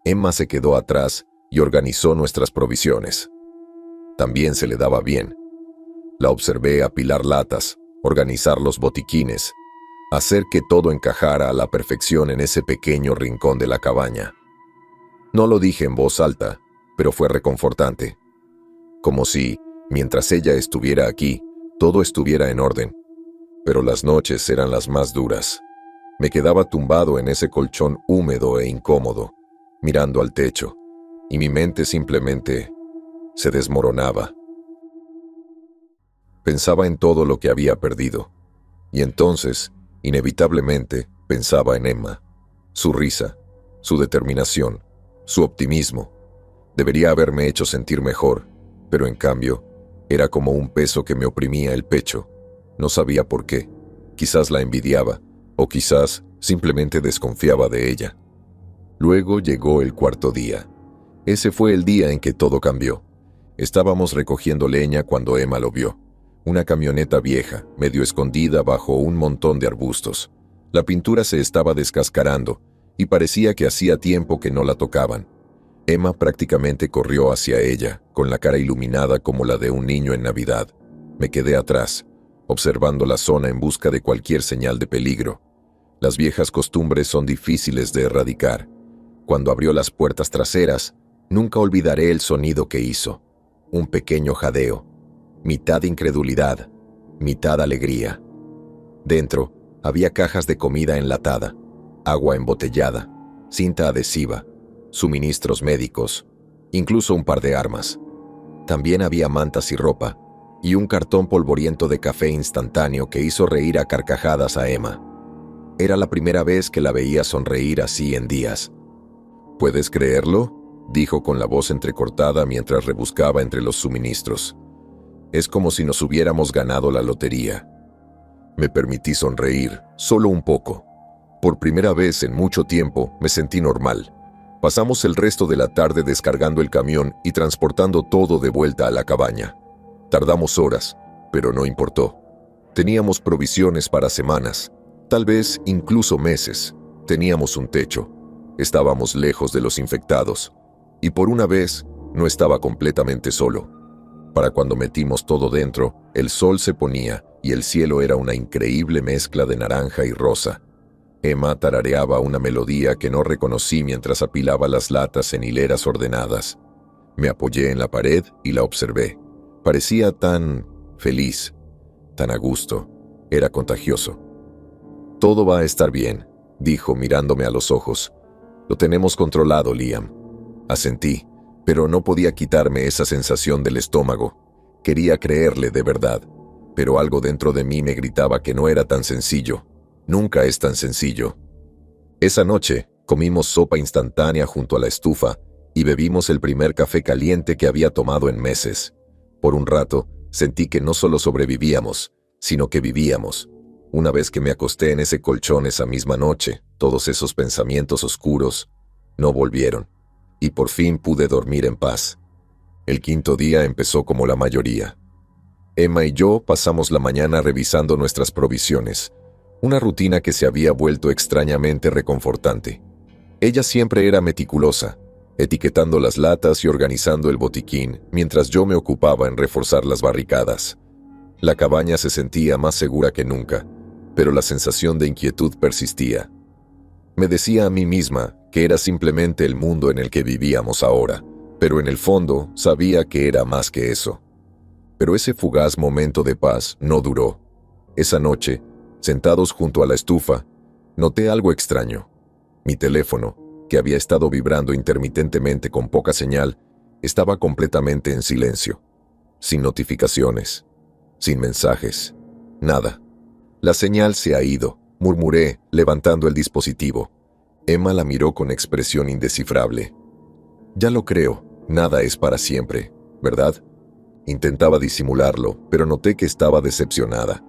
S1: Emma se quedó atrás y organizó nuestras provisiones. También se le daba bien. La observé apilar latas, organizar los botiquines, hacer que todo encajara a la perfección en ese pequeño rincón de la cabaña. No lo dije en voz alta, pero fue reconfortante. Como si, mientras ella estuviera aquí, todo estuviera en orden. Pero las noches eran las más duras. Me quedaba tumbado en ese colchón húmedo e incómodo, mirando al techo, y mi mente simplemente se desmoronaba. Pensaba en todo lo que había perdido, y entonces, inevitablemente, pensaba en Emma, su risa, su determinación, su optimismo. Debería haberme hecho sentir mejor, pero en cambio, era como un peso que me oprimía el pecho. No sabía por qué. Quizás la envidiaba, o quizás simplemente desconfiaba de ella. Luego llegó el cuarto día. Ese fue el día en que todo cambió. Estábamos recogiendo leña cuando Emma lo vio. Una camioneta vieja, medio escondida bajo un montón de arbustos. La pintura se estaba descascarando, y parecía que hacía tiempo que no la tocaban. Emma prácticamente corrió hacia ella, con la cara iluminada como la de un niño en Navidad. Me quedé atrás, observando la zona en busca de cualquier señal de peligro. Las viejas costumbres son difíciles de erradicar. Cuando abrió las puertas traseras, nunca olvidaré el sonido que hizo. Un pequeño jadeo, mitad incredulidad, mitad alegría. Dentro había cajas de comida enlatada, agua embotellada, cinta adhesiva, suministros médicos, incluso un par de armas. También había mantas y ropa, y un cartón polvoriento de café instantáneo que hizo reír a carcajadas a Emma. Era la primera vez que la veía sonreír así en días. ¿Puedes creerlo?, dijo con la voz entrecortada mientras rebuscaba entre los suministros. Es como si nos hubiéramos ganado la lotería. Me permití sonreír, solo un poco. Por primera vez en mucho tiempo me sentí normal. Pasamos el resto de la tarde descargando el camión y transportando todo de vuelta a la cabaña. Tardamos horas, pero no importó. Teníamos provisiones para semanas, tal vez incluso meses. Teníamos un techo. Estábamos lejos de los infectados. Y por una vez, no estaba completamente solo. Para cuando metimos todo dentro, el sol se ponía y el cielo era una increíble mezcla de naranja y rosa. Emma tarareaba una melodía que no reconocí mientras apilaba las latas en hileras ordenadas. Me apoyé en la pared y la observé. Parecía tan feliz, tan a gusto. Era contagioso. Todo va a estar bien, dijo mirándome a los ojos. Lo tenemos controlado, Liam. Asentí, pero no podía quitarme esa sensación del estómago. Quería creerle de verdad, pero algo dentro de mí me gritaba que no era tan sencillo. Nunca es tan sencillo. Esa noche, comimos sopa instantánea junto a la estufa y bebimos el primer café caliente que había tomado en meses. Por un rato, sentí que no solo sobrevivíamos, sino que vivíamos. Una vez que me acosté en ese colchón esa misma noche, todos esos pensamientos oscuros no volvieron, y por fin pude dormir en paz. El quinto día empezó como la mayoría. Emma y yo pasamos la mañana revisando nuestras provisiones, una rutina que se había vuelto extrañamente reconfortante. Ella siempre era meticulosa, etiquetando las latas y organizando el botiquín, mientras yo me ocupaba en reforzar las barricadas. La cabaña se sentía más segura que nunca, pero la sensación de inquietud persistía. Me decía a mí misma que era simplemente el mundo en el que vivíamos ahora, pero en el fondo sabía que era más que eso. Pero ese fugaz momento de paz no duró. Esa noche, sentados junto a la estufa, noté algo extraño. Mi teléfono, que había estado vibrando intermitentemente con poca señal, estaba completamente en silencio. Sin notificaciones, sin mensajes, nada. La señal se ha ido, murmuré, levantando el dispositivo. Emma la miró con expresión indescifrable. Ya lo creo, nada es para siempre, ¿verdad? Intentaba disimularlo, pero noté que estaba decepcionada.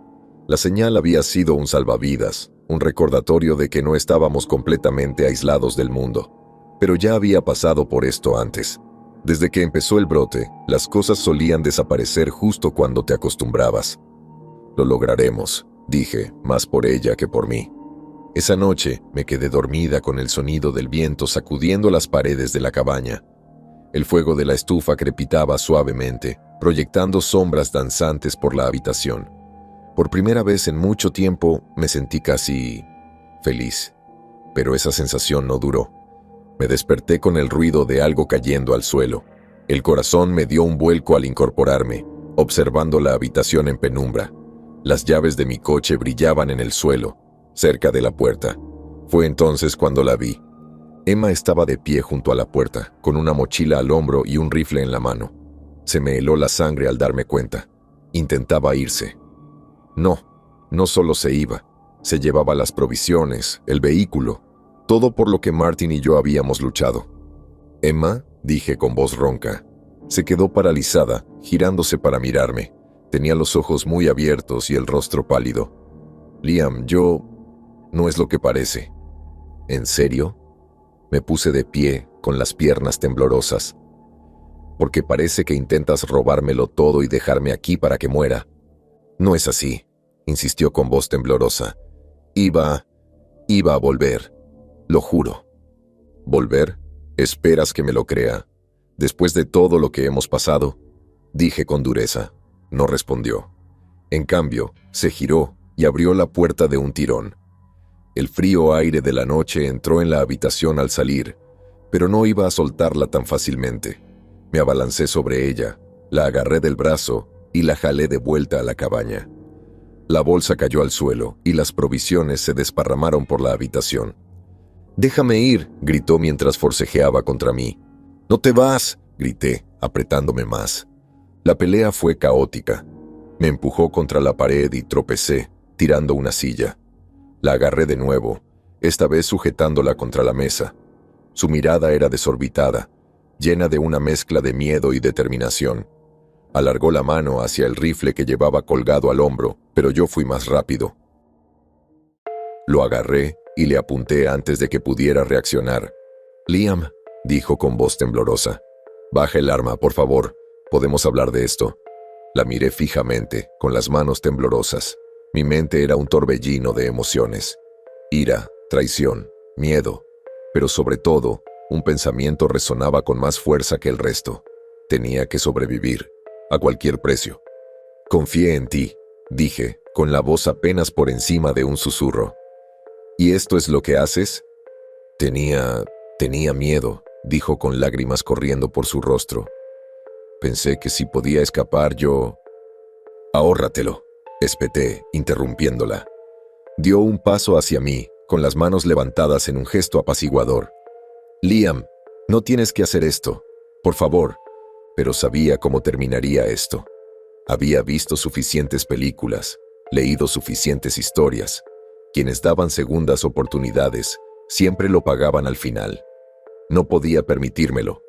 S1: La señal había sido un salvavidas, un recordatorio de que no estábamos completamente aislados del mundo. Pero ya había pasado por esto antes. Desde que empezó el brote, las cosas solían desaparecer justo cuando te acostumbrabas. Lo lograremos, dije, más por ella que por mí. Esa noche me quedé dormida con el sonido del viento sacudiendo las paredes de la cabaña. El fuego de la estufa crepitaba suavemente, proyectando sombras danzantes por la habitación. Por primera vez en mucho tiempo me sentí casi feliz, pero esa sensación no duró. Me desperté con el ruido de algo cayendo al suelo. El corazón me dio un vuelco al incorporarme, observando la habitación en penumbra. Las llaves de mi coche brillaban en el suelo, cerca de la puerta. Fue entonces cuando la vi. Emma estaba de pie junto a la puerta, con una mochila al hombro y un rifle en la mano. Se me heló la sangre al darme cuenta. Intentaba irse. No solo se iba, se llevaba las provisiones, el vehículo, todo por lo que Martin y yo habíamos luchado. Emma, dije con voz ronca. Se quedó paralizada, girándose para mirarme. Tenía los ojos muy abiertos y el rostro pálido. Liam, no es lo que parece. ¿En serio? Me puse de pie, con las piernas temblorosas. Porque parece que intentas robármelo todo y dejarme aquí para que muera. No es así, insistió con voz temblorosa. Iba a volver, lo juro. ¿Volver? ¿Esperas que me lo crea? Después de todo lo que hemos pasado, dije con dureza. No respondió. En cambio, se giró y abrió la puerta de un tirón. El frío aire de la noche entró en la habitación al salir, pero no iba a soltarla tan fácilmente. Me abalancé sobre ella, la agarré del brazo y la jalé de vuelta a la cabaña. La bolsa cayó al suelo y las provisiones se desparramaron por la habitación. «¡Déjame ir!», gritó mientras forcejeaba contra mí. «¡No te vas!», grité, apretándome más. La pelea fue caótica. Me empujó contra la pared y tropecé, tirando una silla. La agarré de nuevo, esta vez sujetándola contra la mesa. Su mirada era desorbitada, llena de una mezcla de miedo y determinación. Alargó la mano hacia el rifle que llevaba colgado al hombro, pero yo fui más rápido. Lo agarré y le apunté antes de que pudiera reaccionar. «Liam», dijo con voz temblorosa, «baja el arma, por favor. Podemos hablar de esto». La miré fijamente, con las manos temblorosas. Mi mente era un torbellino de emociones. Ira, traición, miedo. Pero sobre todo, un pensamiento resonaba con más fuerza que el resto. Tenía que sobrevivir, a cualquier precio. «Confié en ti», dije, con la voz apenas por encima de un susurro. «¿Y esto es lo que haces?» Tenía miedo», dijo con lágrimas corriendo por su rostro. «Pensé que si podía escapar yo...» «Ahórratelo», espeté, interrumpiéndola. Dio un paso hacia mí, con las manos levantadas en un gesto apaciguador. «Liam, no tienes que hacer esto, por favor». Pero sabía cómo terminaría esto. Había visto suficientes películas, leído suficientes historias. Quienes daban segundas oportunidades siempre lo pagaban al final. No podía permitírmelo,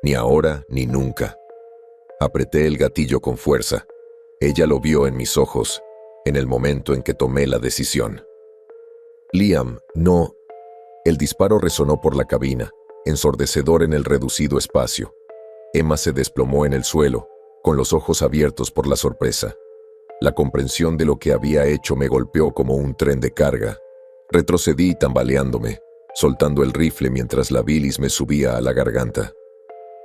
S1: ni ahora ni nunca. Apreté el gatillo con fuerza. Ella lo vio en mis ojos, en el momento en que tomé la decisión. Liam, no. El disparo resonó por la cabina, ensordecedor en el reducido espacio. Emma se desplomó en el suelo, con los ojos abiertos por la sorpresa. La comprensión de lo que había hecho me golpeó como un tren de carga. Retrocedí tambaleándome, soltando el rifle mientras la bilis me subía a la garganta.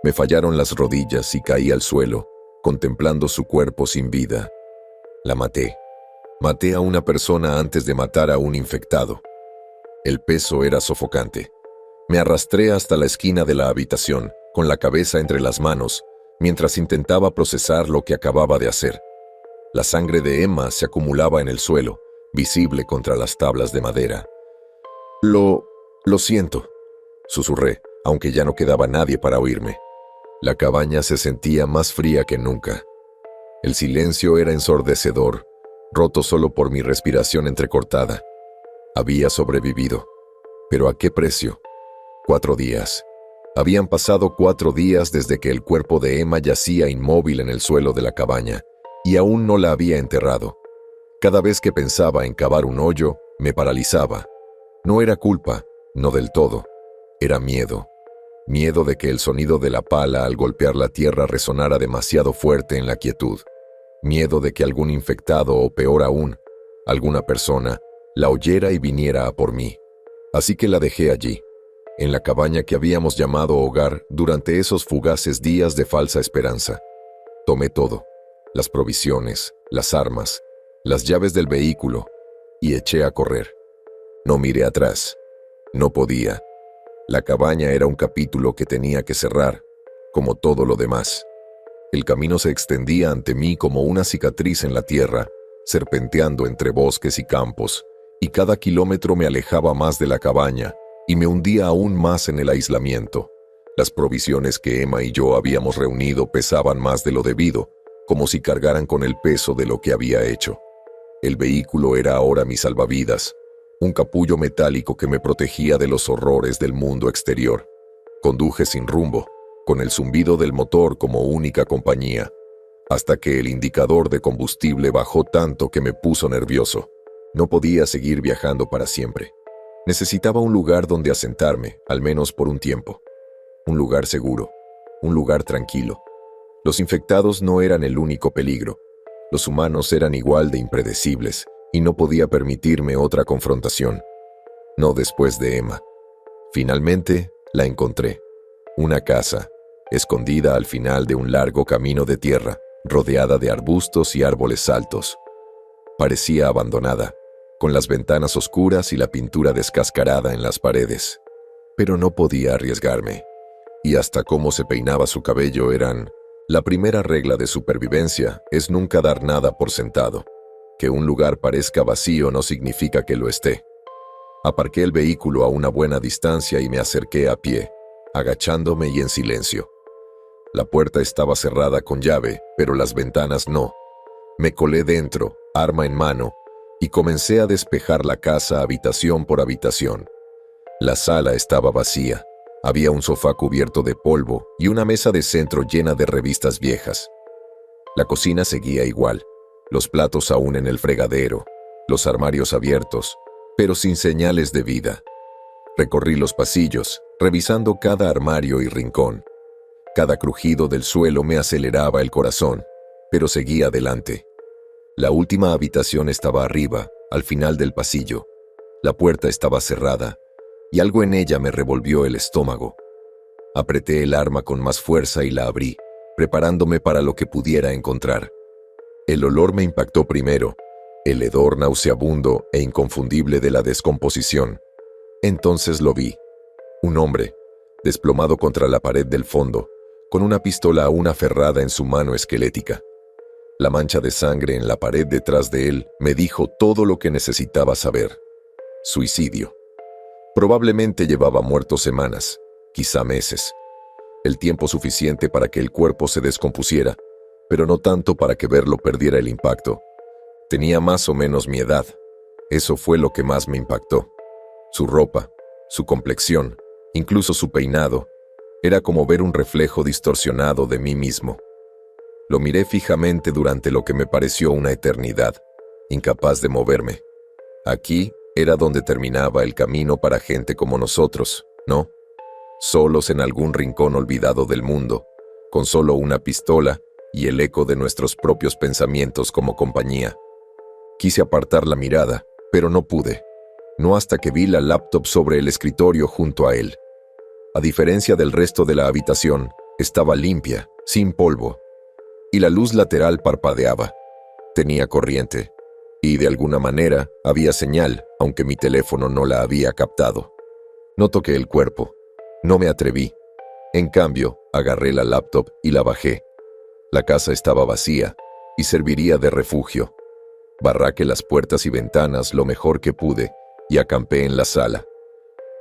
S1: Me fallaron las rodillas y caí al suelo, contemplando su cuerpo sin vida. La maté. Maté a una persona antes de matar a un infectado. El peso era sofocante. Me arrastré hasta la esquina de la habitación, con la cabeza entre las manos, mientras intentaba procesar lo que acababa de hacer. La sangre de Emma se acumulaba en el suelo, visible contra las tablas de madera. Lo siento, susurré, aunque ya no quedaba nadie para oírme. La cabaña se sentía más fría que nunca. El silencio era ensordecedor, roto solo por mi respiración entrecortada. Había sobrevivido. ¿Pero a qué precio? 4 días. Habían pasado 4 días desde que el cuerpo de Emma yacía inmóvil en el suelo de la cabaña, y aún no la había enterrado. Cada vez que pensaba en cavar un hoyo, me paralizaba. No era culpa, no del todo. Era miedo. Miedo de que el sonido de la pala al golpear la tierra resonara demasiado fuerte en la quietud. Miedo de que algún infectado o peor aún, alguna persona, la oyera y viniera a por mí. Así que la dejé allí, en la cabaña que habíamos llamado hogar durante esos fugaces días de falsa esperanza. Tomé todo, las provisiones, las armas, las llaves del vehículo, y eché a correr. No miré atrás. No podía. La cabaña era un capítulo que tenía que cerrar, como todo lo demás. El camino se extendía ante mí como una cicatriz en la tierra, serpenteando entre bosques y campos, y cada kilómetro me alejaba más de la cabaña y me hundía aún más en el aislamiento. Las provisiones que Emma y yo habíamos reunido pesaban más de lo debido, como si cargaran con el peso de lo que había hecho. El vehículo era ahora mi salvavidas, un capullo metálico que me protegía de los horrores del mundo exterior. Conduje sin rumbo, con el zumbido del motor como única compañía, hasta que el indicador de combustible bajó tanto que me puso nervioso. No podía seguir viajando para siempre. Necesitaba un lugar donde asentarme, al menos por un tiempo. Un lugar seguro, un lugar tranquilo. Los infectados no eran el único peligro. Los humanos eran igual de impredecibles, y no podía permitirme otra confrontación. No después de Emma. Finalmente, la encontré. Una casa, escondida al final de un largo camino de tierra, rodeada de arbustos y árboles altos. Parecía abandonada, con las ventanas oscuras y la pintura descascarada en las paredes. Pero no podía arriesgarme, y hasta cómo se peinaba su cabello eran... La primera regla de supervivencia es nunca dar nada por sentado. Que un lugar parezca vacío no significa que lo esté. Aparqué el vehículo a una buena distancia y me acerqué a pie, agachándome y en silencio. La puerta estaba cerrada con llave, pero las ventanas no. Me colé dentro, arma en mano, y comencé a despejar la casa habitación por habitación. La sala estaba vacía. Había un sofá cubierto de polvo y una mesa de centro llena de revistas viejas. La cocina seguía igual, los platos aún en el fregadero, los armarios abiertos, pero sin señales de vida. Recorrí los pasillos, revisando cada armario y rincón. Cada crujido del suelo me aceleraba el corazón, pero seguí adelante. La última habitación estaba arriba, al final del pasillo. La puerta estaba cerrada, y algo en ella me revolvió el estómago. Apreté el arma con más fuerza y la abrí, preparándome para lo que pudiera encontrar. El olor me impactó primero, el hedor nauseabundo e inconfundible de la descomposición. Entonces lo vi. Un hombre, desplomado contra la pared del fondo, con una pistola aún aferrada en su mano esquelética. La mancha de sangre en la pared detrás de él me dijo todo lo que necesitaba saber. Suicidio. Probablemente llevaba muerto semanas, quizá meses. El tiempo suficiente para que el cuerpo se descompusiera, pero no tanto para que verlo perdiera el impacto. Tenía más o menos mi edad. Eso fue lo que más me impactó. Su ropa, su complexión, incluso su peinado, era como ver un reflejo distorsionado de mí mismo. Lo miré fijamente durante lo que me pareció una eternidad, incapaz de moverme. Aquí era donde terminaba el camino para gente como nosotros, ¿no? Solos en algún rincón olvidado del mundo, con solo una pistola y el eco de nuestros propios pensamientos como compañía. Quise apartar la mirada, pero no pude. No hasta que vi la laptop sobre el escritorio junto a él. A diferencia del resto de la habitación, estaba limpia, sin polvo, y la luz lateral parpadeaba. Tenía corriente, y de alguna manera había señal, aunque mi teléfono no la había captado. No toqué el cuerpo. No me atreví. En cambio, agarré la laptop y la bajé. La casa estaba vacía y serviría de refugio. Barraqué las puertas y ventanas lo mejor que pude y acampé en la sala.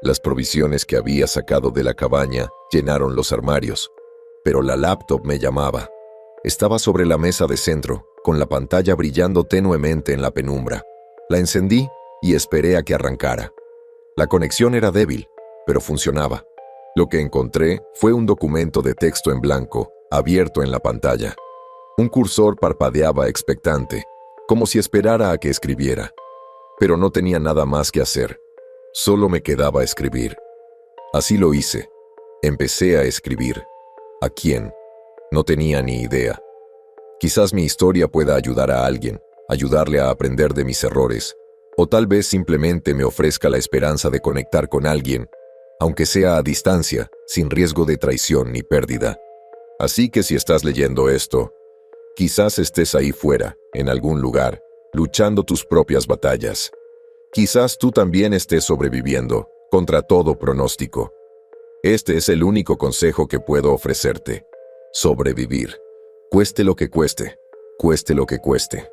S1: Las provisiones que había sacado de la cabaña llenaron los armarios, pero la laptop me llamaba. Estaba sobre la mesa de centro, con la pantalla brillando tenuemente en la penumbra. La encendí y esperé a que arrancara. La conexión era débil, pero funcionaba. Lo que encontré fue un documento de texto en blanco, abierto en la pantalla. Un cursor parpadeaba expectante, como si esperara a que escribiera. Pero no tenía nada más que hacer. Solo me quedaba escribir. Así lo hice. Empecé a escribir. ¿A quién? No tenía ni idea. Quizás mi historia pueda ayudar a alguien, ayudarle a aprender de mis errores, o tal vez simplemente me ofrezca la esperanza de conectar con alguien, aunque sea a distancia, sin riesgo de traición ni pérdida. Así que si estás leyendo esto, quizás estés ahí fuera, en algún lugar, luchando tus propias batallas. Quizás tú también estés sobreviviendo, contra todo pronóstico. Este es el único consejo que puedo ofrecerte. Sobrevivir. Cueste lo que cueste. Cueste lo que cueste.